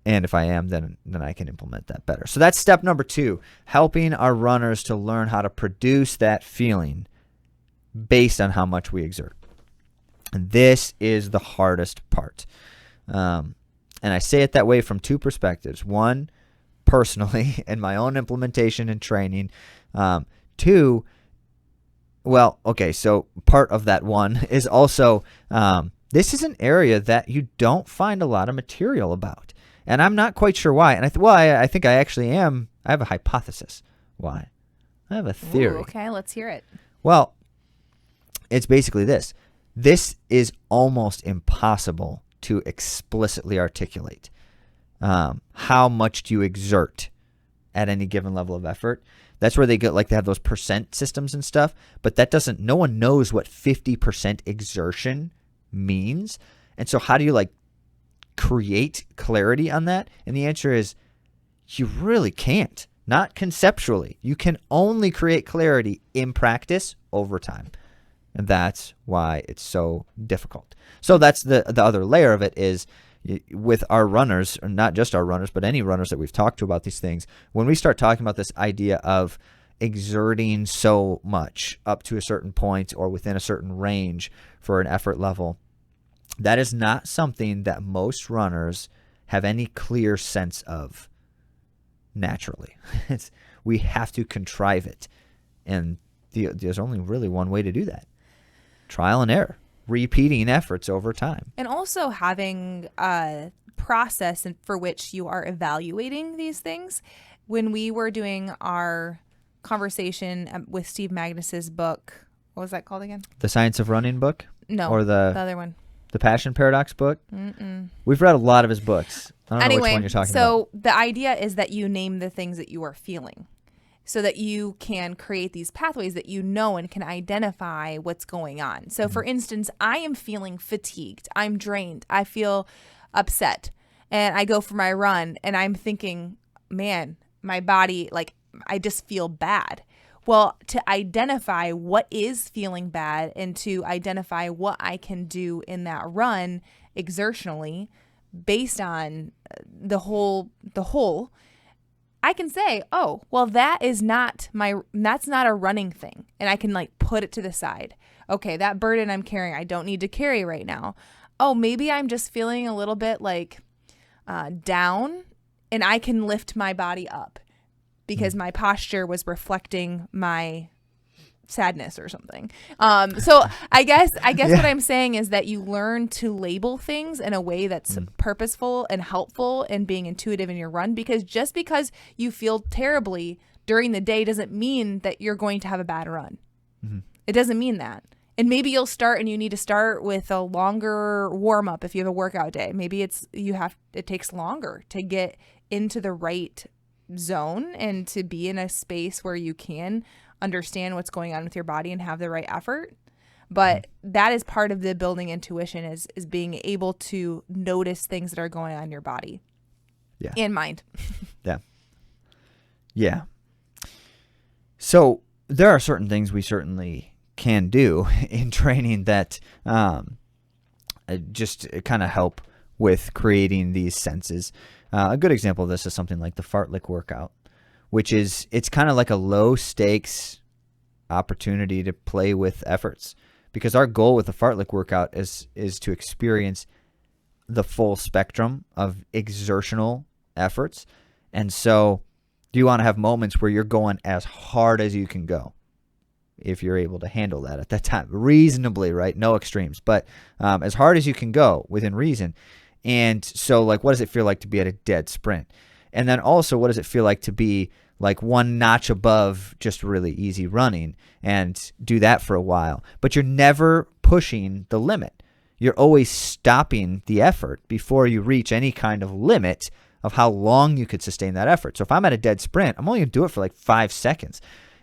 And if I am, then I can implement that better. So that's step number 2, helping our runners to learn how to produce that feeling based on how much we exert. And this is the hardest part. And I say it that way from 2 perspectives. 1, personally, in my own implementation and training. 2, so part of that 1 is also this is an area that you don't find a lot of material about. And I'm not quite sure why. And I think I actually am. I have a hypothesis. Why? I have a theory. Ooh, okay, let's hear it. Well, it's basically this. This is almost impossible to explicitly articulate. How much do you exert at any given level of effort? That's where they have those percent systems and stuff. But no one knows what 50% exertion means. And so how do you create clarity on that? And the answer is you really can't. Not conceptually. You can only create clarity in practice over time. And that's why it's so difficult. So that's the other layer of it is with our runners, or not just our runners, but any runners that we've talked to about these things, when we start talking about this idea of exerting so much up to a certain point or within a certain range for an effort level, that is not something that most runners have any clear sense of naturally. We have to contrive it. And there's only really one way to do that. Trial and error. Repeating efforts over time. And also having a process for which you are evaluating these things. When we were doing our conversation with Steve Magnus's book, what was that called again? The Science of Running book? No, or the other one. The Passion Paradox book? Mm-mm. We've read a lot of his books. I don't know which one you're talking about. So the idea is that you name the things that you are feeling. so that you can create these pathways that you know and can identify what's going on. So for instance, I am feeling fatigued. I'm drained. I feel upset. And I go for my run and I'm thinking, man, my body, like, I just feel bad. Well, to identify what is feeling bad and to identify what I can do in that run exertionally based on the whole, I can say, oh, well, that's not a running thing. And I can like put it to the side. Okay, that burden I'm carrying, I don't need to carry right now. Oh, maybe I'm just feeling a little bit like down, and I can lift my body up because my posture was reflecting my sadness or something. So I guess what I'm saying is that you learn to label things in a way that's purposeful and helpful and being intuitive in your run, because just because you feel terribly during the day doesn't mean that you're going to have a bad run. It doesn't mean that. And maybe you'll start and you need to start with a longer warm up if you have a workout day. Maybe it takes longer to get into the right zone and to be in a space where you can understand what's going on with your body and have the right effort. But that is part of the building intuition is being able to notice things that are going on in your body and mind. Yeah. So there are certain things we certainly can do in training that just kind of help with creating these senses. A good example of this is something like the fartlek workout, which is, it's kind of like a low stakes opportunity to play with efforts, because our goal with the fartlek workout is to experience the full spectrum of exertional efforts. And so you want to have moments where you're going as hard as you can go, if you're able to handle that at that time reasonably, right? No extremes, but as hard as you can go within reason. And so, like, what does it feel like to be at a dead sprint? And then also, what does it feel like to be like one notch above just really easy running, and do that for a while? But you're never pushing the limit. You're always stopping the effort before you reach any kind of limit of how long you could sustain that effort. So if I'm at a dead sprint, I'm only going to do it for like 5 seconds.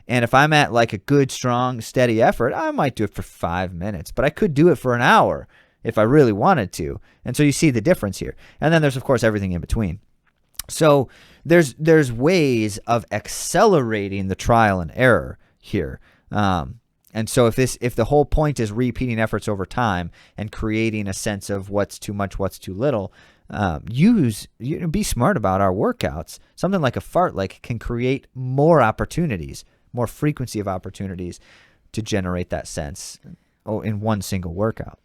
And if I'm at like a good, strong, steady effort, I might do it for 5 minutes, but I could do it for an hour if I really wanted to. And so you see the difference here. And then there's, of course, everything in between. So there's ways of accelerating the trial and error here. And so if the whole point is repeating efforts over time and creating a sense of what's too much, what's too little, be smart about our workouts. Something like a fartlek can create more opportunities, more frequency of opportunities to generate that sense in one single workout.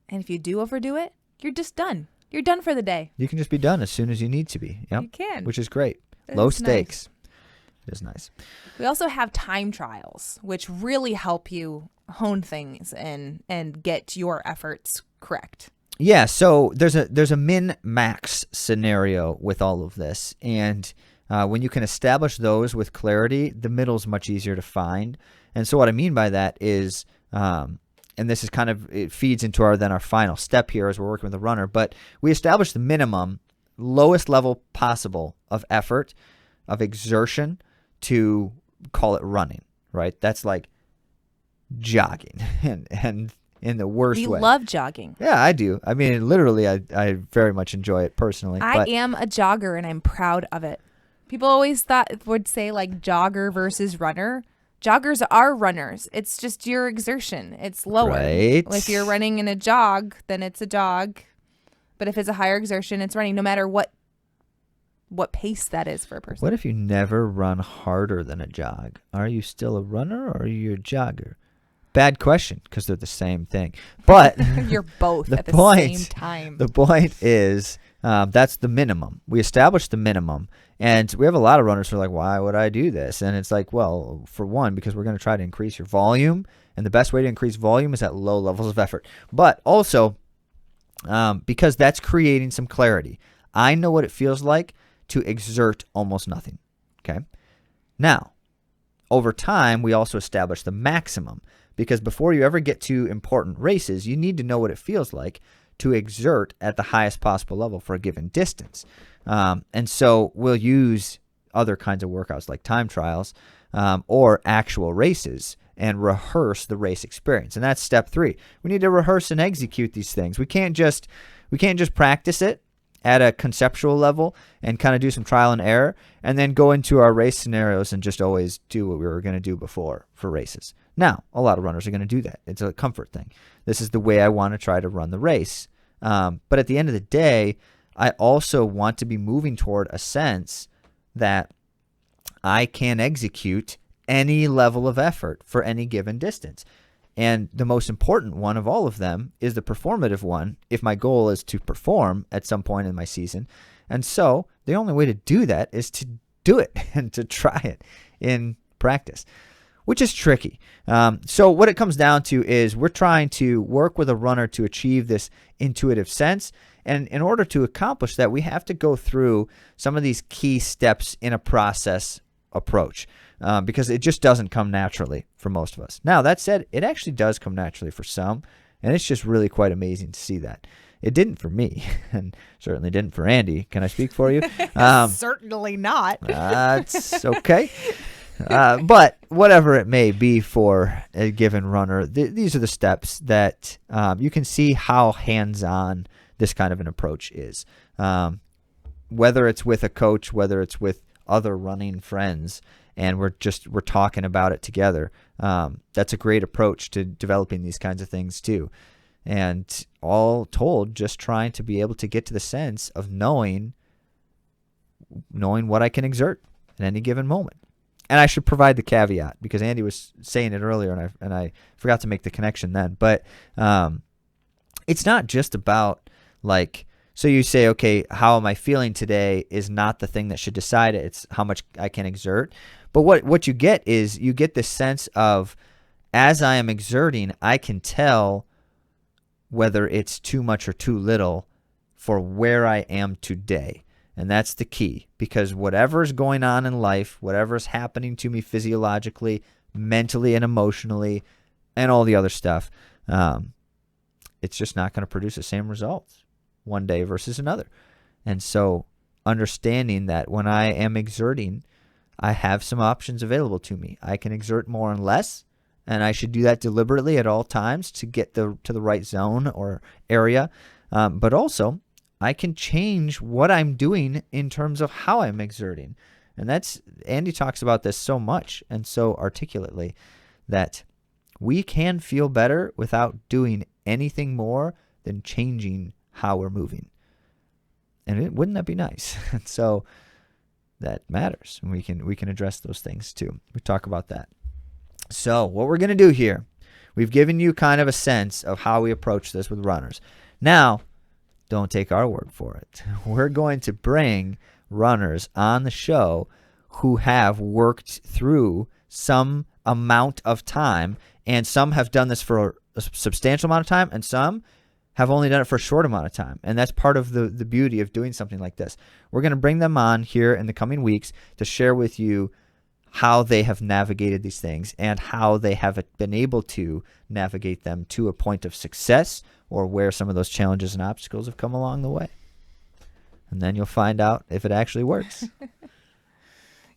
And if you do overdo it, you're just done. You're done for the day. You can just be done as soon as you need to be. Yep. You can. Which is great. Low stakes. Nice. It is nice. We also have time trials, which really help you hone things and get your efforts correct. Yeah, so there's a min-max scenario with all of this. And when you can establish those with clarity, the middle is much easier to find. And so what I mean by that is, and this is kind of, it feeds into our final step here as we're working with a runner, but we establish the minimum, lowest level possible of effort, of exertion, to call it running, right? That's like jogging and in the worst way. We love jogging. Yeah, I do. I mean, literally, I very much enjoy it personally. I am a jogger and I'm proud of it. People always would say like jogger versus runner. Joggers are runners. It's just your exertion. It's lower. Right. If you're running in a jog, then it's a jog. But if it's a higher exertion, it's running, no matter what pace that is for a person. What if you never run harder than a jog? Are you still a runner or are you a jogger? Bad question, because they're the same thing. But you're both at the same time. The point is, that's the minimum. We established the minimum. And we have a lot of runners who are like, why would I do this? And it's like, well, for one, because we're going to try to increase your volume. And the best way to increase volume is at low levels of effort. But also, because that's creating some clarity. I know what it feels like to exert almost nothing. Okay. Now, over time, we also establish the maximum. Because before you ever get to important races, you need to know what it feels like to exert at the highest possible level for a given distance. And so we'll use other kinds of workouts like time trials or actual races and rehearse the race experience. And that's step 3. We need to rehearse and execute these things. We can't just practice it at a conceptual level and kind of do some trial and error and then go into our race scenarios and just always do what we were going to do before for races. Now, a lot of runners are going to do that. It's a comfort thing. This is the way I want to try to run the race. But at the end of the day, I also want to be moving toward a sense that I can execute any level of effort for any given distance. And the most important one of all of them is the performative one if my goal is to perform at some point in my season. And so the only way to do that is to do it and to try it in practice, which is tricky. So what it comes down to is we're trying to work with a runner to achieve this intuitive sense. And in order to accomplish that, we have to go through some of these key steps in a process approach. Because it just doesn't come naturally for most of us. Now, that said, it actually does come naturally for some, and it's just really quite amazing to see that. It didn't for me, and certainly didn't for Andy. Can I speak for you? Certainly not. That's okay. But whatever it may be for a given runner, these are the steps that you can see how hands-on this kind of an approach is. Whether it's with a coach, whether it's with other running friends, and we're talking about it together. That's a great approach to developing these kinds of things too. And all told, just trying to be able to get to the sense of knowing what I can exert at any given moment. And I should provide the caveat because Andy was saying it earlier and I forgot to make the connection then. But it's not just about like, so you say, okay, how am I feeling today is not the thing that should decide it. It's how much I can exert. But what you get is you get this sense of as I am exerting, I can tell whether it's too much or too little for where I am today. And that's the key because whatever's going on in life, whatever's happening to me physiologically, mentally and emotionally, and all the other stuff, it's just not going to produce the same results one day versus another. And so understanding that when I am exerting, I have some options available to me. I can exert more and less, and I should do that deliberately at all times to get to the right zone or area. But also, I can change what I'm doing in terms of how I'm exerting. And Andy talks about this so much and so articulately that we can feel better without doing anything more than changing how we're moving. And wouldn't that be nice? And so that matters. And we can address those things too. We talk about that. So what we're going to do here, we've given you kind of a sense of how we approach this with runners. Now, don't take our word for it. We're going to bring runners on the show who have worked through some amount of time, and some have done this for a substantial amount of time, and some have only done it for a short amount of time. And that's part of the beauty of doing something like this. We're going to bring them on here in the coming weeks to share with you how they have navigated these things and how they have been able to navigate them to a point of success or where some of those challenges and obstacles have come along the way. And then you'll find out if it actually works.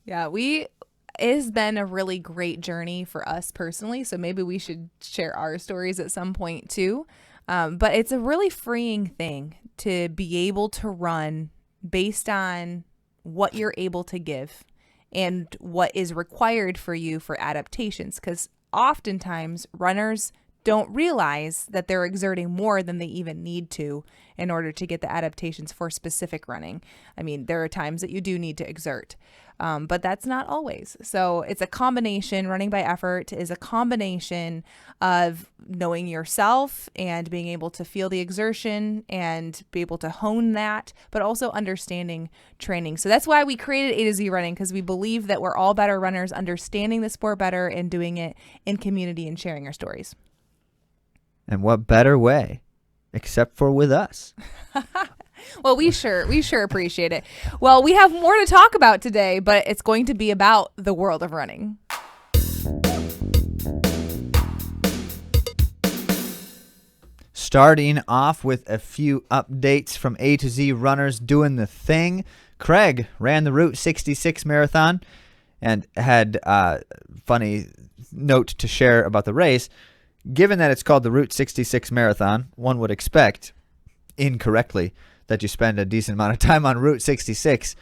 Yeah, it has been a really great journey for us personally. So maybe we should share our stories at some point too. But it's a really freeing thing to be able to run based on what you're able to give and what is required for you for adaptations. Because oftentimes runners don't realize that they're exerting more than they even need to in order to get the adaptations for specific running. I mean, there are times that you do need to exert, but that's not always. So it's a combination. Running by effort is a combination of knowing yourself and being able to feel the exertion and be able to hone that, but also understanding training. So that's why we created AtoZrunning, because we believe that we're all better runners, understanding the sport better and doing it in community and sharing our stories. And what better way, except for with us? Well, we sure appreciate it. Well, we have more to talk about today, but it's going to be about the world of running. Starting off with a few updates from A to Z runners doing the thing. Craig ran the Route 66 marathon and had a funny note to share about the race. Given that it's called the Route 66 Marathon, one would expect, incorrectly, that you spend a decent amount of time on Route 66,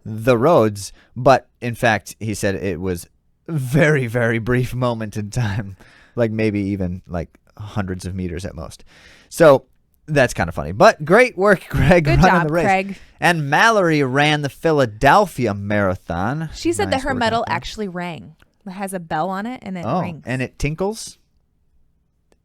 the roads. But, in fact, he said it was a very, very brief moment in time, like maybe even like hundreds of meters at most. So that's kind of funny. But great work, Greg, Good running job, the race. Craig. And Mallory ran the Philadelphia Marathon. She said Nice that her work medal out there. actually rang. It has a bell on it, and it Oh, rings. and it tinkles?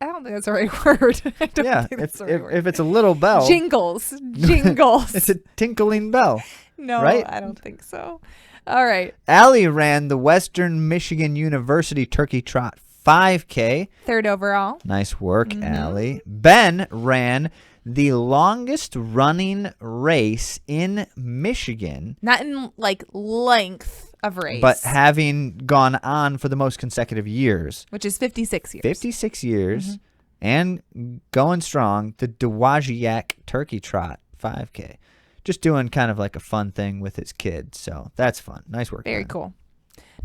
I don't think that's the right word. I don't Yeah, think that's if, the right if, word. if it's a little bell, Jingles. Jingles. it's a tinkling bell. No, right? I don't think so. All right. Allie ran the Western Michigan University Turkey Trot 5K. Third overall. Nice work, Allie. Ben ran the longest running race in Michigan, Not in like length of race, but having gone on for the most consecutive years. which is 56 years. 56 years and going strong, the Dowagiac Turkey Trot 5K. Just doing kind of like a fun thing with his kids. So that's fun. Nice work. Very Ben. cool.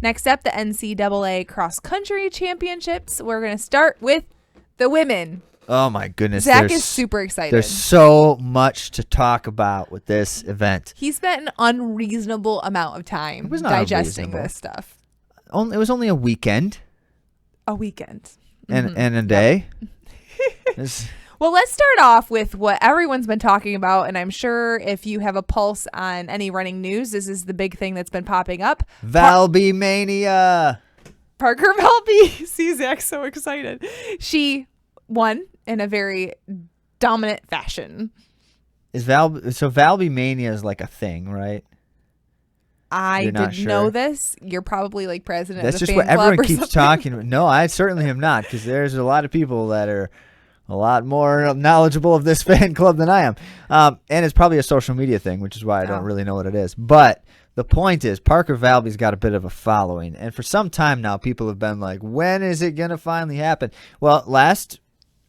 Next up, the NCAA Cross Country Championships. We're going to start with the women. Oh my goodness. Zach is super excited. There's so much to talk about with this event. He spent an unreasonable amount of time It was not digesting unreasonable. this stuff. It was only a weekend A weekend. and a day. It's- Well, let's start off with what everyone's been talking about, and I'm sure if you have a pulse on any running news, this is the big thing that's been popping up. Valby Mania. Parker Valby. See, Zach's so excited. She won in a very dominant fashion. So Valby Mania is like a thing, right? I You're not didn't know sure? this. You're probably like president That's of the just fan what club everyone or keeps something. talking about. No, I certainly am not, because there's a lot of people that are a lot more knowledgeable of this fan club than I am. And it's probably a social media thing, which is why I don't Oh. really know what it is. But the point is, Parker Valby's got a bit of a following. And for some time now, people have been like, when is it going to finally happen? Well, last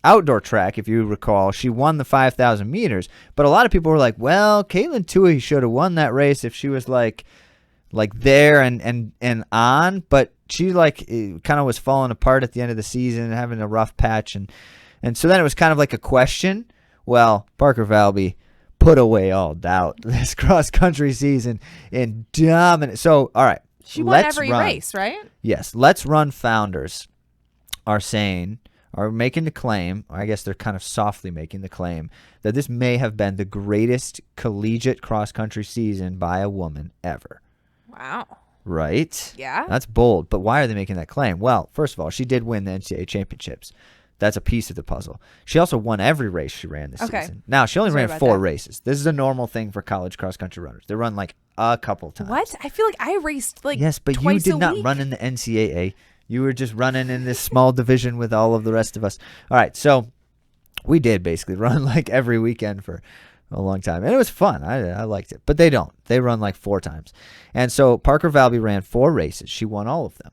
outdoor track, if you recall, she won the 5,000 meters. But a lot of people were like, well, Caitlin Tui should have won that race if she was like there and on. But she kind of was falling apart at the end of the season and having a rough patch. And so then it was kind of like a question. Well, Parker Valby put away all doubt this cross-country season in dominant. So, all right. She won let's every run. race, right? Yes. Let's Run founders are making the claim, or I guess they're kind of softly making the claim, that this may have been the greatest collegiate cross-country season by a woman ever. Wow. Right? Yeah. That's bold. But why are they making that claim? Well, first of all, she did win the NCAA championships. That's a piece of the puzzle. She also won every race she ran this Okay. season. Now, she only Sorry ran about 4 that. races. This is a normal thing for college cross-country runners. They run like a couple times. What? I feel like I raced like Yes, but you twice did a not week. run in the NCAA. You were just running in this small division with all of the rest of us. All right, so we did basically run like every weekend for a long time. And it was fun. I liked it. But they don't. They run like 4 times. And so Parker Valby ran 4 races. She won all of them.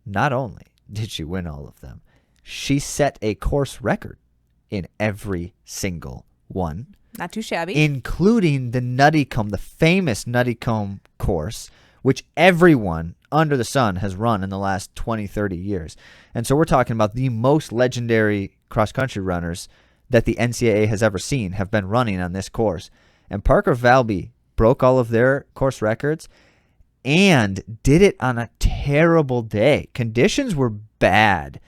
Not only did she win all of them, she set a course record in every single one, Not too shabby. including the Nuttycombe, the famous Nuttycombe course, which everyone under the sun has run in the last 20, 30 years. And so we're talking about the most legendary cross-country runners that the NCAA has ever seen have been running on this course. And Parker Valby broke all of their course records and did it on a terrible day. Conditions were bad,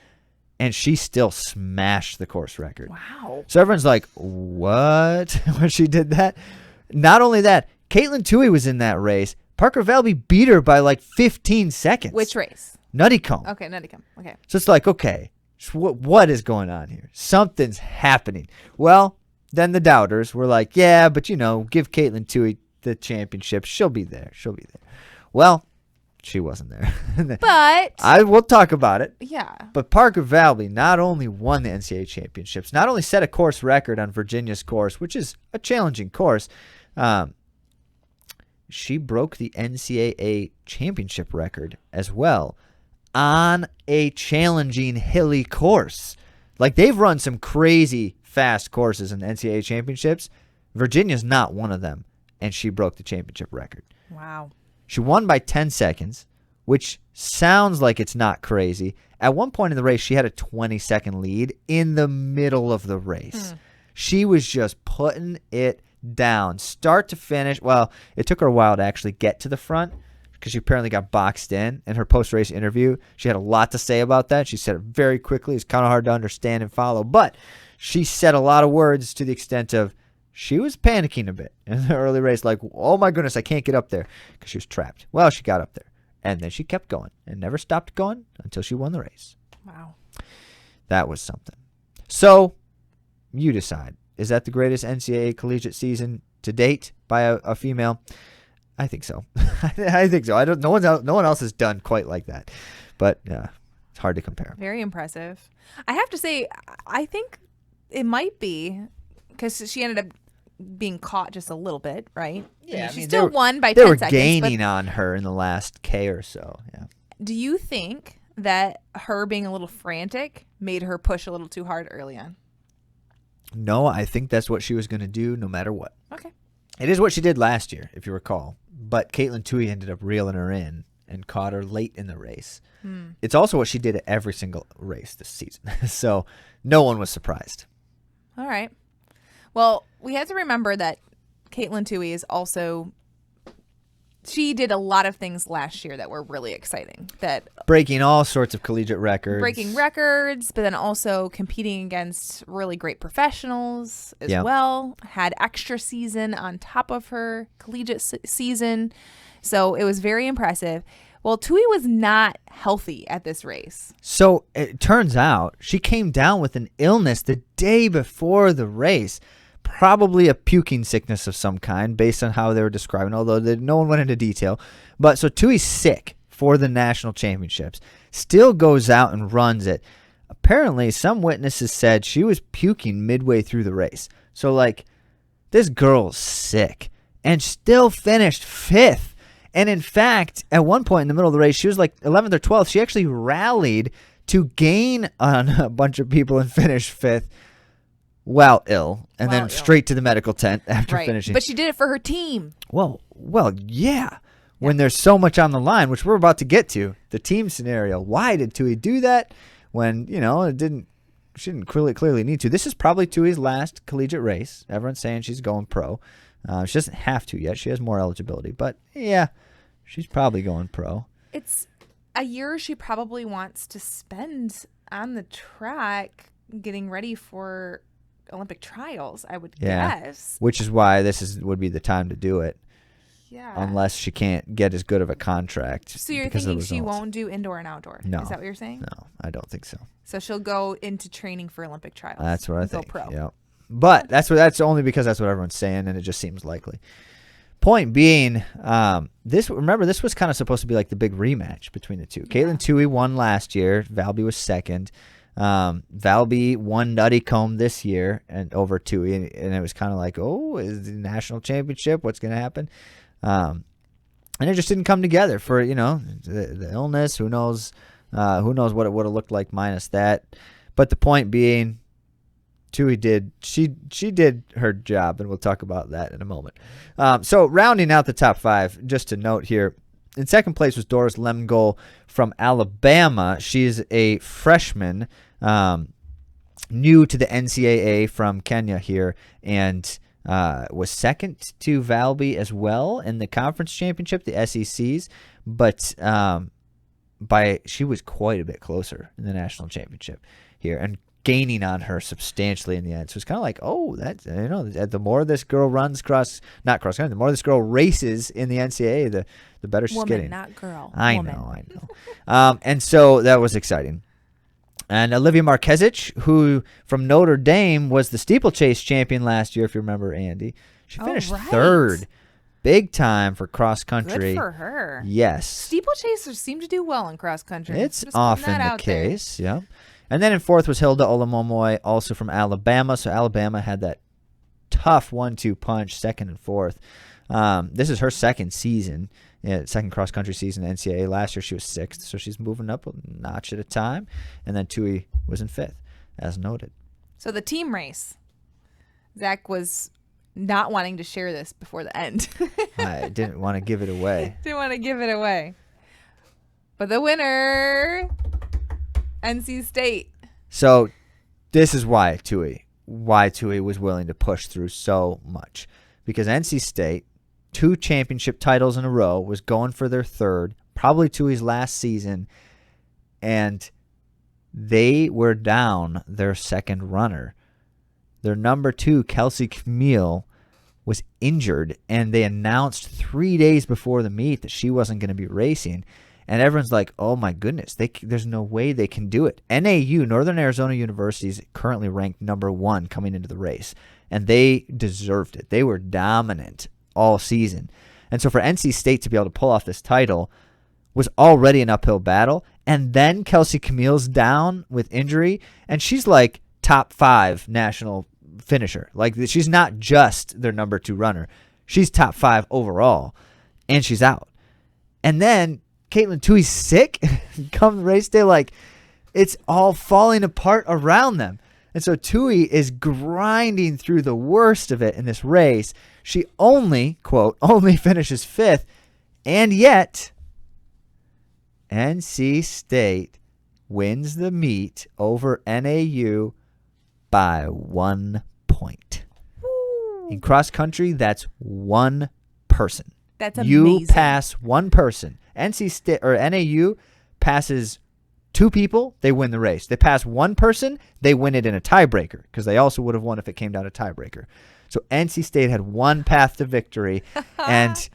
and she still smashed the course record. Wow. So everyone's like, what? When she did that? Not only that, Caitlin Tui was in that race. Parker Valby beat her by like 15 seconds. Which race? Nuttycombe. Okay, Nuttycombe. Okay. So it's like, okay, so what is going on here? Something's happening. Well, then the doubters were like, yeah, but give Caitlin Tui the championship. She'll be there. She'll be there. Well, she wasn't there. But We'll talk about it. yeah. But Parker Valby not only won the NCAA championships, not only set a course record on Virginia's course, which is a challenging course, she broke the NCAA championship record as well on a challenging hilly course. Like, they've run some crazy fast courses in the NCAA championships. Virginia's not one of them, and she broke the championship record. Wow. She won by 10 seconds, which sounds like it's not crazy. At one point in the race, she had a 20-second lead in the middle of the race. She was just putting it down, start to finish. Well, it took her a while to actually get to the front because she apparently got boxed in her post-race interview. She had a lot to say about that. She said it very quickly. It's kind of hard to understand and follow, but she said a lot of words to the extent of she was panicking a bit in the early race, like, oh my goodness, I can't get up there, because she was trapped. Well, she got up there, and then she kept going and never stopped going until she won the race. Wow. That was something. So you decide. Is that the greatest NCAA collegiate season to date by a female? I think so. I think so. No one else has done quite like that. But it's hard to compare. Very impressive. I have to say, I think it might be because she ended up being caught just a little bit, right? Yeah, she still won by 10 They were seconds. gaining on her in the last K or so. Yeah. Do you think that her being a little frantic made her push a little too hard early on? No, I think that's what she was going to do no matter what. Okay. It is what she did last year, if you recall. But Caitlin Tui ended up reeling her in and caught her late in the race. It's also what she did at every single race this season. So no one was surprised. All right. Well, we have to remember that Caitlin Tui is also... She did a lot of things last year that were really exciting. That breaking all sorts of collegiate records. Breaking records, but then also competing against really great professionals as well. Had extra season on top of her collegiate season. So it was very impressive. Well, Tui was not healthy at this race. So it turns out she came down with an illness the day before the race. Probably a puking sickness of some kind based on how they were describing, although no one went into detail. But so Tui's sick for the national championships, still goes out and runs it. Apparently, some witnesses said she was puking midway through the race. So, like, this girl's sick and still finished 5th. And in fact, at one point in the middle of the race, she was like 11th or 12th. She actually rallied to gain on a bunch of people and finish 5th. While ill, and then straight to the medical tent after finishing. But she did it for her team. Well, yeah. When there's so much on the line, which we're about to get to, the team scenario. Why did Tui do that when, she didn't clearly need to? This is probably Tui's last collegiate race. Everyone's saying she's going pro. She doesn't have to yet. She has more eligibility. But, yeah, she's probably going pro. It's a year she probably wants to spend on the track getting ready for Olympic trials, I would guess. Which is why would be the time to do it. Yeah. Unless she can't get as good of a contract. So you're thinking she won't do indoor and outdoor? No. Is that what you're saying? No, I don't think so. So she'll go into training for Olympic trials. That's what I think. Go pro. Yeah. But that's only because that's what everyone's saying, and it just seems likely. Point being, this was kind of supposed to be like the big rematch between the two. Yeah. Caitlin Tui won last year. Valby was second. Valby won Nutty Comb this year and over Tui, and it was kind of like, oh, is the national championship? What's going to happen? And it just didn't come together for the illness. Who knows? Who knows what it would have looked like minus that? But the point being, Tui did she did her job, and we'll talk about that in a moment. So rounding out the top 5, just to note here. In second place was Doris Lemgol from Alabama. She's a freshman, new to the NCAA from Kenya here, and was second to Valby as well in the conference championship, the SECs, but she was quite a bit closer in the national championship here, and gaining on her substantially in the end. So it's kind of like, oh, that's, the more this girl runs not cross country, the more this girl races in the NCAA, the better she's getting. Not girl. I know. And so that was exciting. And Olivia Marquezich, who from Notre Dame was the steeplechase champion last year, if you remember, Andy. She finished 3rd. Big time for cross country. Good for her. Yes. Steeplechasers seem to do well in cross country. It's often the case. Yeah. And then in 4th was Hilda Olamomoy, also from Alabama. So Alabama had that tough 1-2 punch, 2nd and 4th. This is her second season, second cross-country season in NCAA. Last year she was 6th, so she's moving up a notch at a time. And then Tui was in 5th, as noted. So the team race. Zach was not wanting to share this before the end. I didn't want to give it away. Didn't want to give it away. But the winner, NC State. So this is why Tui was willing to push through so much. Because NC State, 2 championship titles in a row, was going for their third, probably Tui's last season, and they were down their second runner. Their number 2, Kelsey Camille, was injured, and they announced 3 days before the meet that she wasn't going to be racing. And everyone's like, oh my goodness, there's no way they can do it. NAU, Northern Arizona University, is currently ranked number 1 coming into the race. And they deserved it. They were dominant all season. And so for NC State to be able to pull off this title was already an uphill battle. And then Kelsey Camille's down with injury, and she's like top 5 national finisher. Like, she's not just their number 2 runner. She's top 5 overall, and she's out. And then Caitlin Tui's sick. Come race day, like, it's all falling apart around them. And so Tui is grinding through the worst of it in this race. She only, quote, only finishes 5th, and yet NC State wins the meet over NAU by 1 point. Woo. In cross country, that's 1 person. That's amazing. You pass 1 person. NC State or NAU passes 2 people, they win the race. They pass 1 person, they win it in a tiebreaker, because they also would have won if it came down to tiebreaker. So NC State had 1 path to victory, and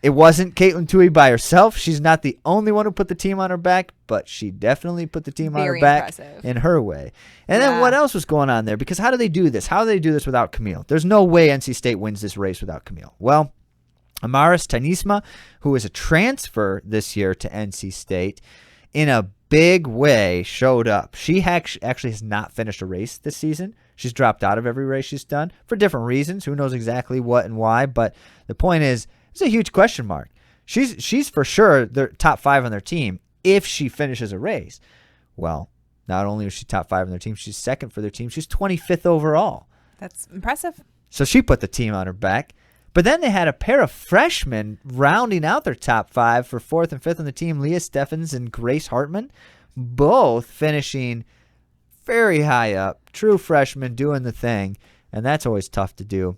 it wasn't Caitlin Tui by herself. She's not the only one who put the team on her back, but she definitely put the team on her back in her way. And then what else was going on there? Because how do they do this? How do they do this without Camille? There's no way NC State wins this race without Camille. Well, Amaris Tanisma, who is a transfer this year to NC State, in a big way showed up. She actually has not finished a race this season. She's dropped out of every race she's done for different reasons. Who knows exactly what and why, but the point is, it's a huge question mark. She's for sure their top 5 on their team if she finishes a race. Well, not only is she top 5 on their team, she's 2nd for their team. She's 25th overall. That's impressive. So she put the team on her back. But then they had a pair of freshmen rounding out their top 5 for 4th and 5th on the team, Leah Steffens and Grace Hartman, both finishing very high up. True freshmen doing the thing, and that's always tough to do,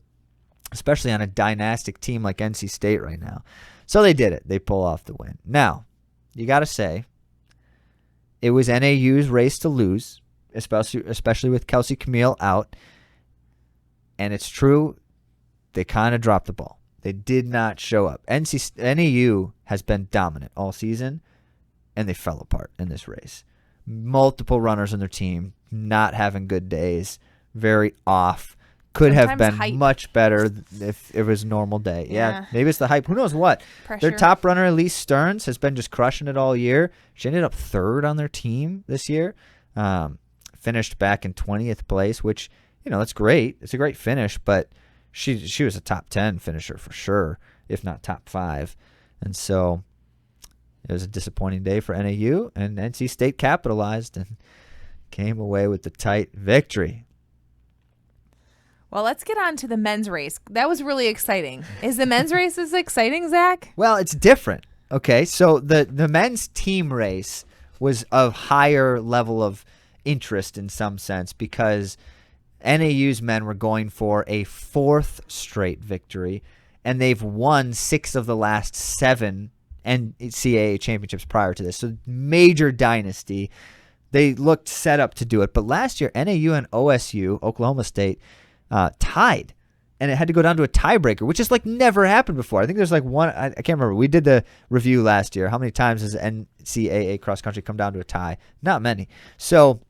especially on a dynastic team like NC State right now. So they did it. They pull off the win. Now, you got to say, it was NAU's race to lose, especially with Kelsey Camille out. And it's true, they kind of dropped the ball. They did not show up. NAU has been dominant all season, and they fell apart in this race. Multiple runners on their team not having good days, very off. Could Sometimes have been hype. Much better if it was a normal day. Yeah, maybe it's the hype. Who knows what? Pressure. Their top runner, Elise Stearns, has been just crushing it all year. She ended up 3rd on their team this year. Finished back in 20th place, which, that's great. It's a great finish, but she was a top 10 finisher for sure, if not top 5. And so it was a disappointing day for NAU, and NC State capitalized and came away with the tight victory. Well, let's get on to the men's race. That was really exciting. Is the men's race as exciting, Zach? Well, it's different. Okay, so the men's team race was of higher level of interest in some sense because NAU's men were going for a 4th straight victory, and they've won 6 of the last 7 NCAA championships prior to this. So major dynasty. They looked set up to do it. But last year, NAU and OSU, Oklahoma State, tied. And it had to go down to a tiebreaker, which has never happened before. I think there's one, I can't remember. We did the review last year. How many times has NCAA cross country come down to a tie? Not many. So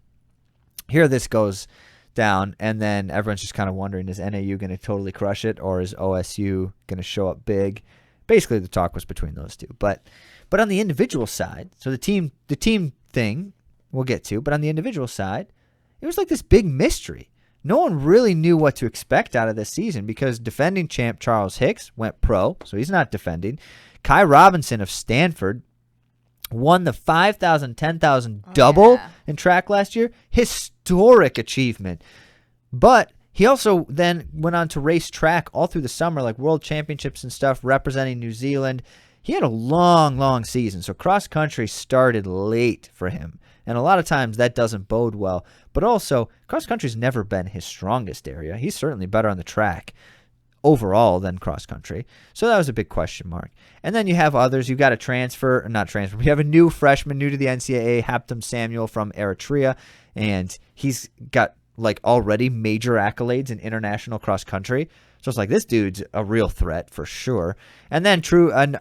here this goes down, and then everyone's just kind of wondering, is NAU going to totally crush it, or is OSU going to show up big? Basically, the talk was between those two. But on the individual side, so the team thing we'll get to, but on the individual side, it was this big mystery. No one really knew what to expect out of this season because defending champ Charles Hicks went pro, so he's not defending. Kai Robinson of Stanford won the 5,000, 10,000 double in track last year. Historic achievement. But he also then went on to race track all through the summer, world championships and stuff, representing New Zealand. he had a long, long season. So cross country started late for him. And a lot of times that doesn't bode well. But also, cross country's never been his strongest area. He's certainly better on the track overall than cross country. So that was a big question mark. And then you have others. You've got we have a new freshman new to the NCAA, Haptum Samuel from Eritrea, and he's got like already major accolades in international cross country. So it's like, this dude's a real threat for sure. And then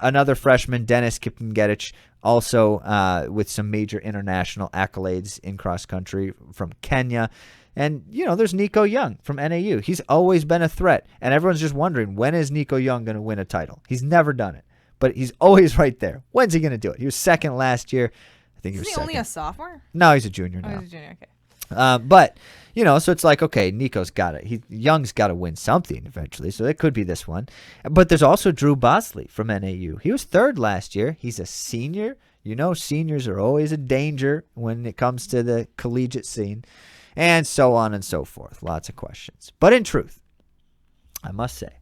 another freshman, Dennis Kipngedich, also with some major international accolades in cross country from Kenya. And, there's Nico Young from NAU. He's always been a threat. And everyone's just wondering, when is Nico Young going to win a title? He's never done it. But he's always right there. When's he going to do it? He was second last year. I think he was second. Only a sophomore? No, he's a junior now. Oh, he's a junior, okay. But, so it's like, okay, Nico's got it. Young's got to win something eventually, so it could be this one. But there's also Drew Bosley from NAU. He was third last year. He's a senior. Seniors are always a danger when it comes to the collegiate scene, and so on and so forth. Lots of questions. But in truth, I must say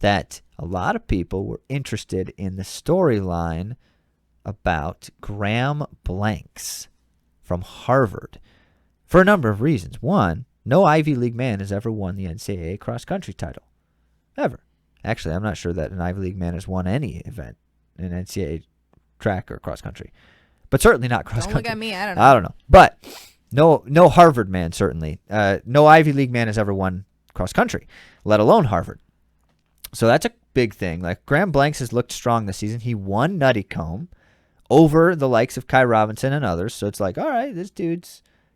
that a lot of people were interested in the storyline about Graham Blanks from Harvard. For a number of reasons. One, no Ivy League man has ever won the NCAA cross-country title. Ever. Actually, I'm not sure that an Ivy League man has won any event in NCAA track or cross-country. But certainly not cross-country. Don't look at me. I don't know. I don't know. But no Harvard man, certainly. No Ivy League man has ever won cross-country, let alone Harvard. So that's a big thing. Like, Graham Blanks has looked strong this season. He won Nuttycombe over the likes of Kai Robinson and others. So it's like, all right,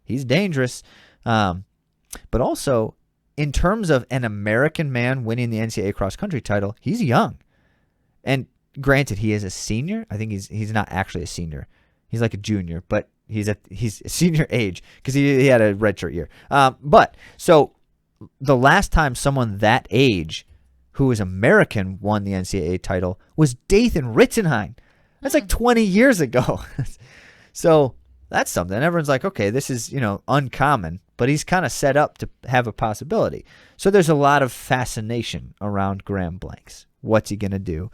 he's dangerous. But also, in terms of an American man winning the NCAA cross-country title, he's young. And granted, he is a senior. I think he's not actually a senior. He's like a junior, but he's senior age because he had a redshirt year. But so the last time someone that age who was American won the NCAA title was Dathan Ritzenheim. That's like 20 years ago. So that's something. Everyone's like, okay, this is, uncommon, but he's kind of set up to have a possibility. So there's a lot of fascination around Graham Blanks. What's he going to do?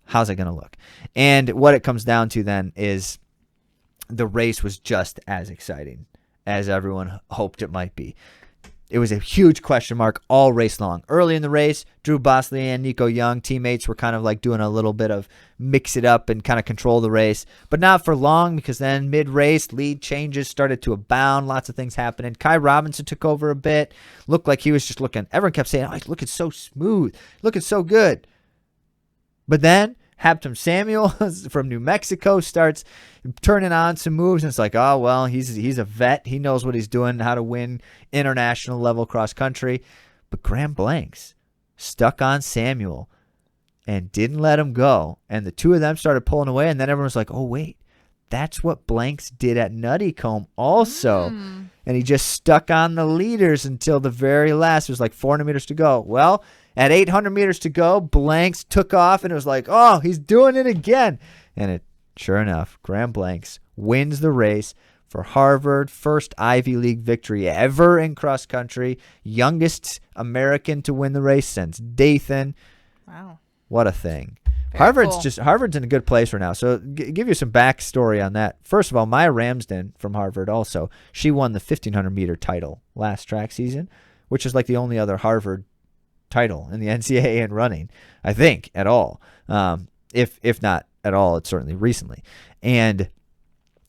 How's it going to look? And what it comes down to then is the race was just as exciting as everyone hoped it might be. It was a huge question mark all race long. Early in the race, Drew Bosley and Nico Young, teammates, were kind of like doing a little bit of mix it up and kind of control the race. But not for long, because then mid-race, lead changes started to abound. Lots of things happening. Kai Robinson took over a bit. Looked like he was just looking. Everyone kept saying, oh, he's looking so smooth. Looking so good. But then Haptum Samuel from New Mexico starts turning on some moves, and it's like, oh, well, he's a vet. He knows what he's doing, how to win international level cross country. But Graham Blanks stuck on Samuel and didn't let him go. And the two of them started pulling away, and then everyone was like, oh, wait, that's what Blanks did at Nuttycombe also. And he just stuck on the leaders until the very last. It was like 400 meters to go. Well, at 800 meters to go, Blanks took off, and it was like, oh, he's doing it again. And sure enough, Graham Blanks wins the race for Harvard, first Ivy League victory ever in cross country, youngest American to win the race since Dathan. Wow. What a thing. Very cool. Harvard's in a good place right now. So give you some backstory on that. First of all, Maya Ramsden from Harvard also, she won the 1,500 meter title last track season, which is like the only other Harvard title in the NCAA in running, I think, at all. If not at all, it's certainly recently. And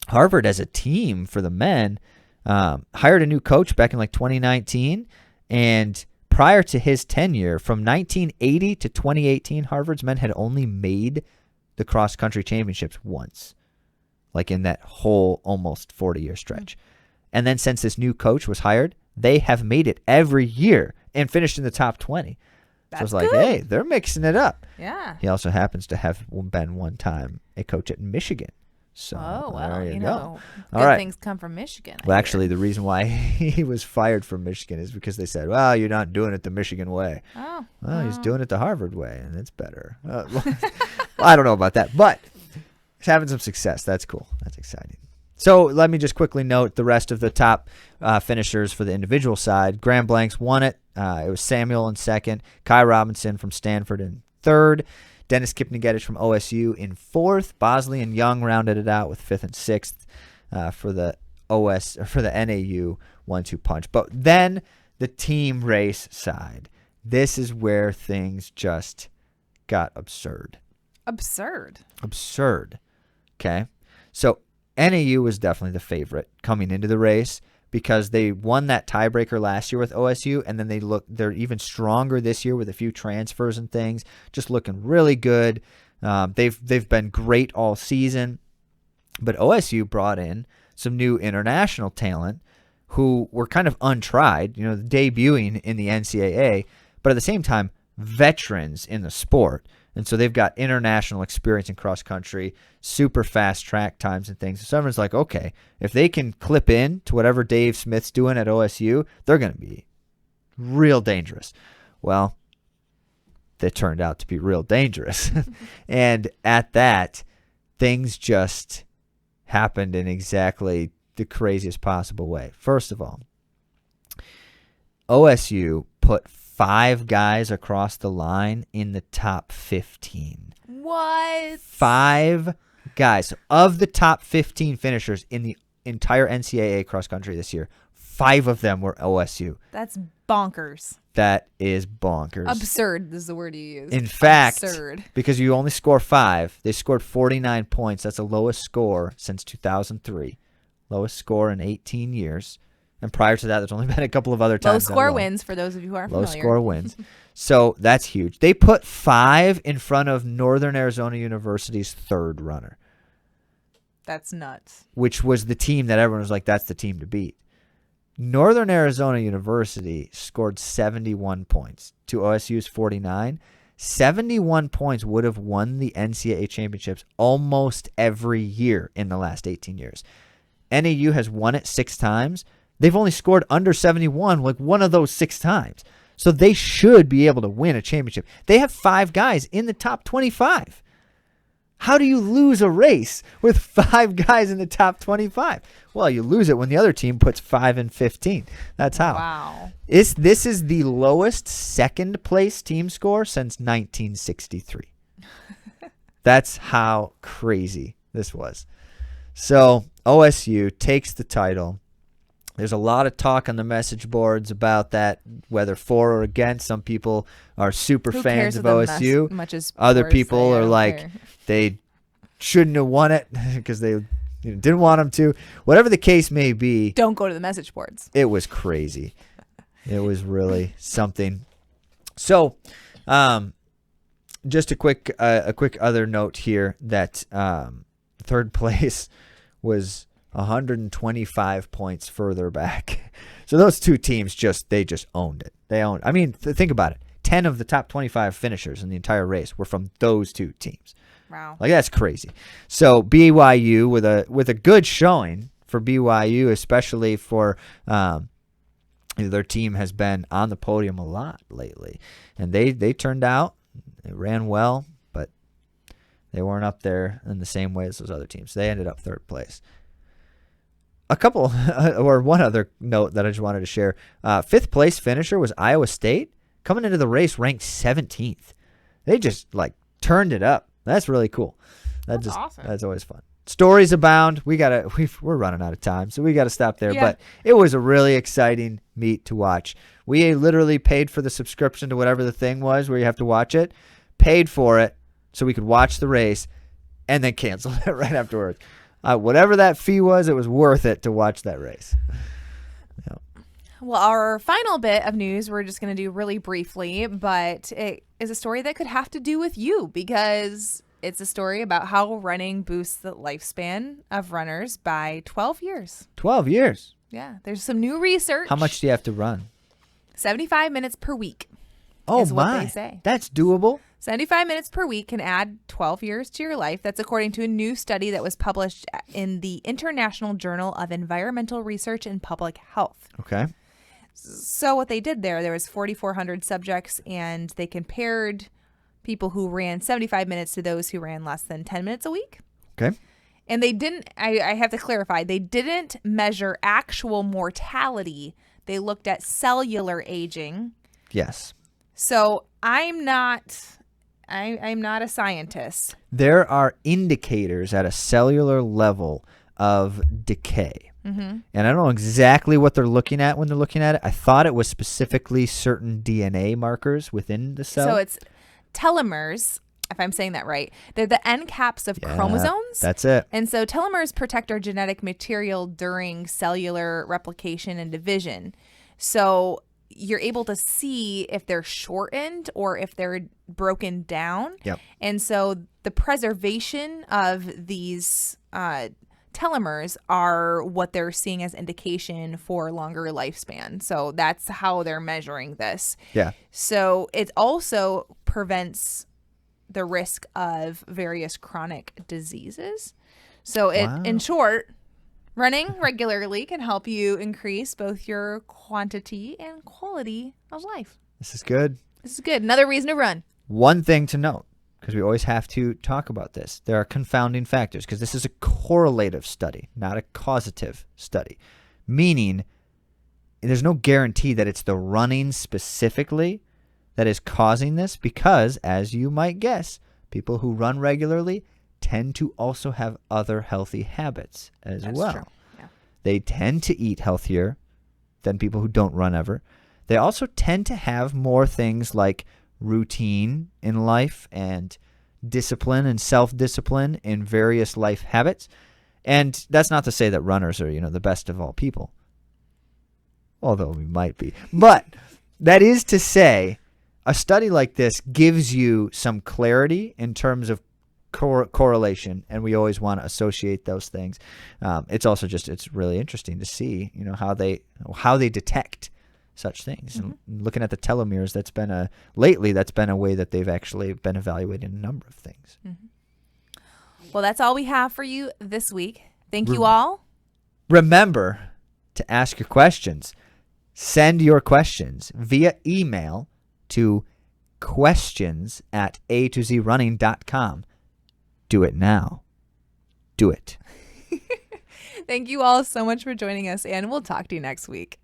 Harvard as a team for the men hired a new coach back in like 2019, and prior to his tenure, from 1980 to 2018, Harvard's men had only made the cross-country championships once, like in that whole almost 40-year stretch. And then since this new coach was hired, they have made it every year and finished in the top 20. So it's like, hey, they're mixing it up. Yeah. He also happens to have been one time a coach at Michigan. So there you go. Good things come from Michigan. Well, actually, the reason why he was fired from Michigan is because they said, well, you're not doing it the Michigan way. Oh. Well, he's doing it the Harvard way, and it's better. I don't know about that, but he's having some success. That's cool. That's exciting. So let me just quickly note the rest of the top finishers for the individual side. Graham Blanks won it. It was Samuel in second, Kai Robinson from Stanford in third. Dennis Kipnigetich from OSU in fourth. Bosley and Young rounded it out with fifth and sixth for the NAU 1-2 punch. But then the team race side. This is where things just got absurd. Absurd. Okay. So NAU was definitely the favorite coming into the race because they won that tiebreaker last year with OSU, and then they're even stronger this year with a few transfers and things, just looking really good. They've been great all season, but OSU brought in some new international talent who were kind of untried, debuting in the NCAA, but at the same time, veterans in the sport. And so they've got international experience in cross country, super fast track times and things. So everyone's like, okay, if they can clip in to whatever Dave Smith's doing at OSU, they're going to be real dangerous. Well, they turned out to be real dangerous. And at that, things just happened in exactly the craziest possible way. First of all, OSU put 5 guys across the line in the top 15. What? 5 guys. So of the top 15 finishers in the entire NCAA cross country this year, 5 of them were OSU. That's bonkers. That is bonkers. Absurd is the word you use. In fact, absurd. Because you only score 5, they scored 49 points. That's the lowest score since 2003. Lowest score in 18 years. And prior to that, there's only been a couple of other times. Low score wins for those of you who aren't familiar. Low score wins. So that's huge. They put 5 in front of Northern Arizona University's third runner. That's nuts. Which was the team that everyone was like, that's the team to beat. Northern Arizona University scored 71 points to OSU's 49. 71 points would have won the NCAA championships almost every year in the last 18 years. NAU has won it 6 times. They've only scored under 71 like one of those 6 times. So they should be able to win a championship. They have 5 guys in the top 25. How do you lose a race with 5 guys in the top 25? Well, you lose it when the other team puts 5 and 15. That's how. Wow. This is the lowest second place team score since 1963. That's how crazy this was. So OSU takes the title. There's a lot of talk on the message boards about that, whether for or against. Some people are super fans of OSU. Other people are like, they shouldn't have won it because they didn't want them to. Whatever the case may be. Don't go to the message boards. It was crazy. It was really something. So, just a quick other note here that third place was 125 points further back. So those two teams just owned it. They owned. I mean, think about it. 10 of the top 25 finishers in the entire race were from those two teams. Wow. Like, that's crazy. So BYU with a good showing for BYU, especially for their team has been on the podium a lot lately. And they turned out, they ran well, but they weren't up there in the same way as those other teams. They ended up third place. One other note that I just wanted to share. 5th place finisher was Iowa State. Coming into the race ranked 17th. They just turned it up. That's really cool. That's awesome. That's always fun. Stories abound. We're running out of time, so we got to stop there. Yeah. But it was a really exciting meet to watch. We literally paid for the subscription to whatever the thing was where you have to watch it. Paid for it so we could watch the race, and then canceled it right afterwards. Whatever that fee was, it was worth it to watch that race. Yeah. Well, our final bit of news we're just going to do really briefly, but it is a story that could have to do with you because it's a story about how running boosts the lifespan of runners by 12 years. 12 years? Yeah. There's some new research. How much do you have to run? 75 minutes per week. Oh, is what they say. That's doable. 75 minutes per week can add 12 years to your life. That's according to a new study that was published in the International Journal of Environmental Research and Public Health. Okay. So what they did there was 4,400 subjects, and they compared people who ran 75 minutes to those who ran less than 10 minutes a week. Okay. And they didn't, I have to clarify, they didn't measure actual mortality. They looked at cellular aging. Yes. So I'm not I'm not a scientist. There are indicators at a cellular level of decay. Mm-hmm. And I don't know exactly what they're looking at when they're looking at it. I thought it was specifically certain DNA markers within the cell. So it's telomeres, if I'm saying that right. They're the end caps of chromosomes. That's it. And so telomeres protect our genetic material during cellular replication and division. So you're able to see if they're shortened or if they're broken down. Yep. And so the preservation of these telomeres are what they're seeing as indication for longer lifespan. So that's how they're measuring this. Yeah. So it also prevents the risk of various chronic diseases. So in short, running regularly can help you increase both your quantity and quality of life. This is good. This is good. Another reason to run. One thing to note, because we always have to talk about this, there are confounding factors, because this is a correlative study, not a causative study, meaning there's no guarantee that it's the running specifically that is causing this, because, as you might guess, people who run regularly tend to also have other healthy habits as That's well. true. Yeah. They tend to eat healthier than people who don't run ever. They also tend to have more things like routine in life and discipline and self-discipline in various life habits. And that's not to say that runners are, the best of all people, although we might be. But that is to say, a study like this gives you some clarity in terms of correlation, and we always want to associate those things. It's also it's really interesting to see, how they detect such things. Mm-hmm. And looking at the telomeres, that's been a way that they've actually been evaluating a number of things. Mm-hmm. Well, that's all we have for you this week. Thank you all. Remember to ask your questions. Send your questions via email to questions@AtoZrunning.com. Do it now. Do it. Thank you all so much for joining us, and we'll talk to you next week.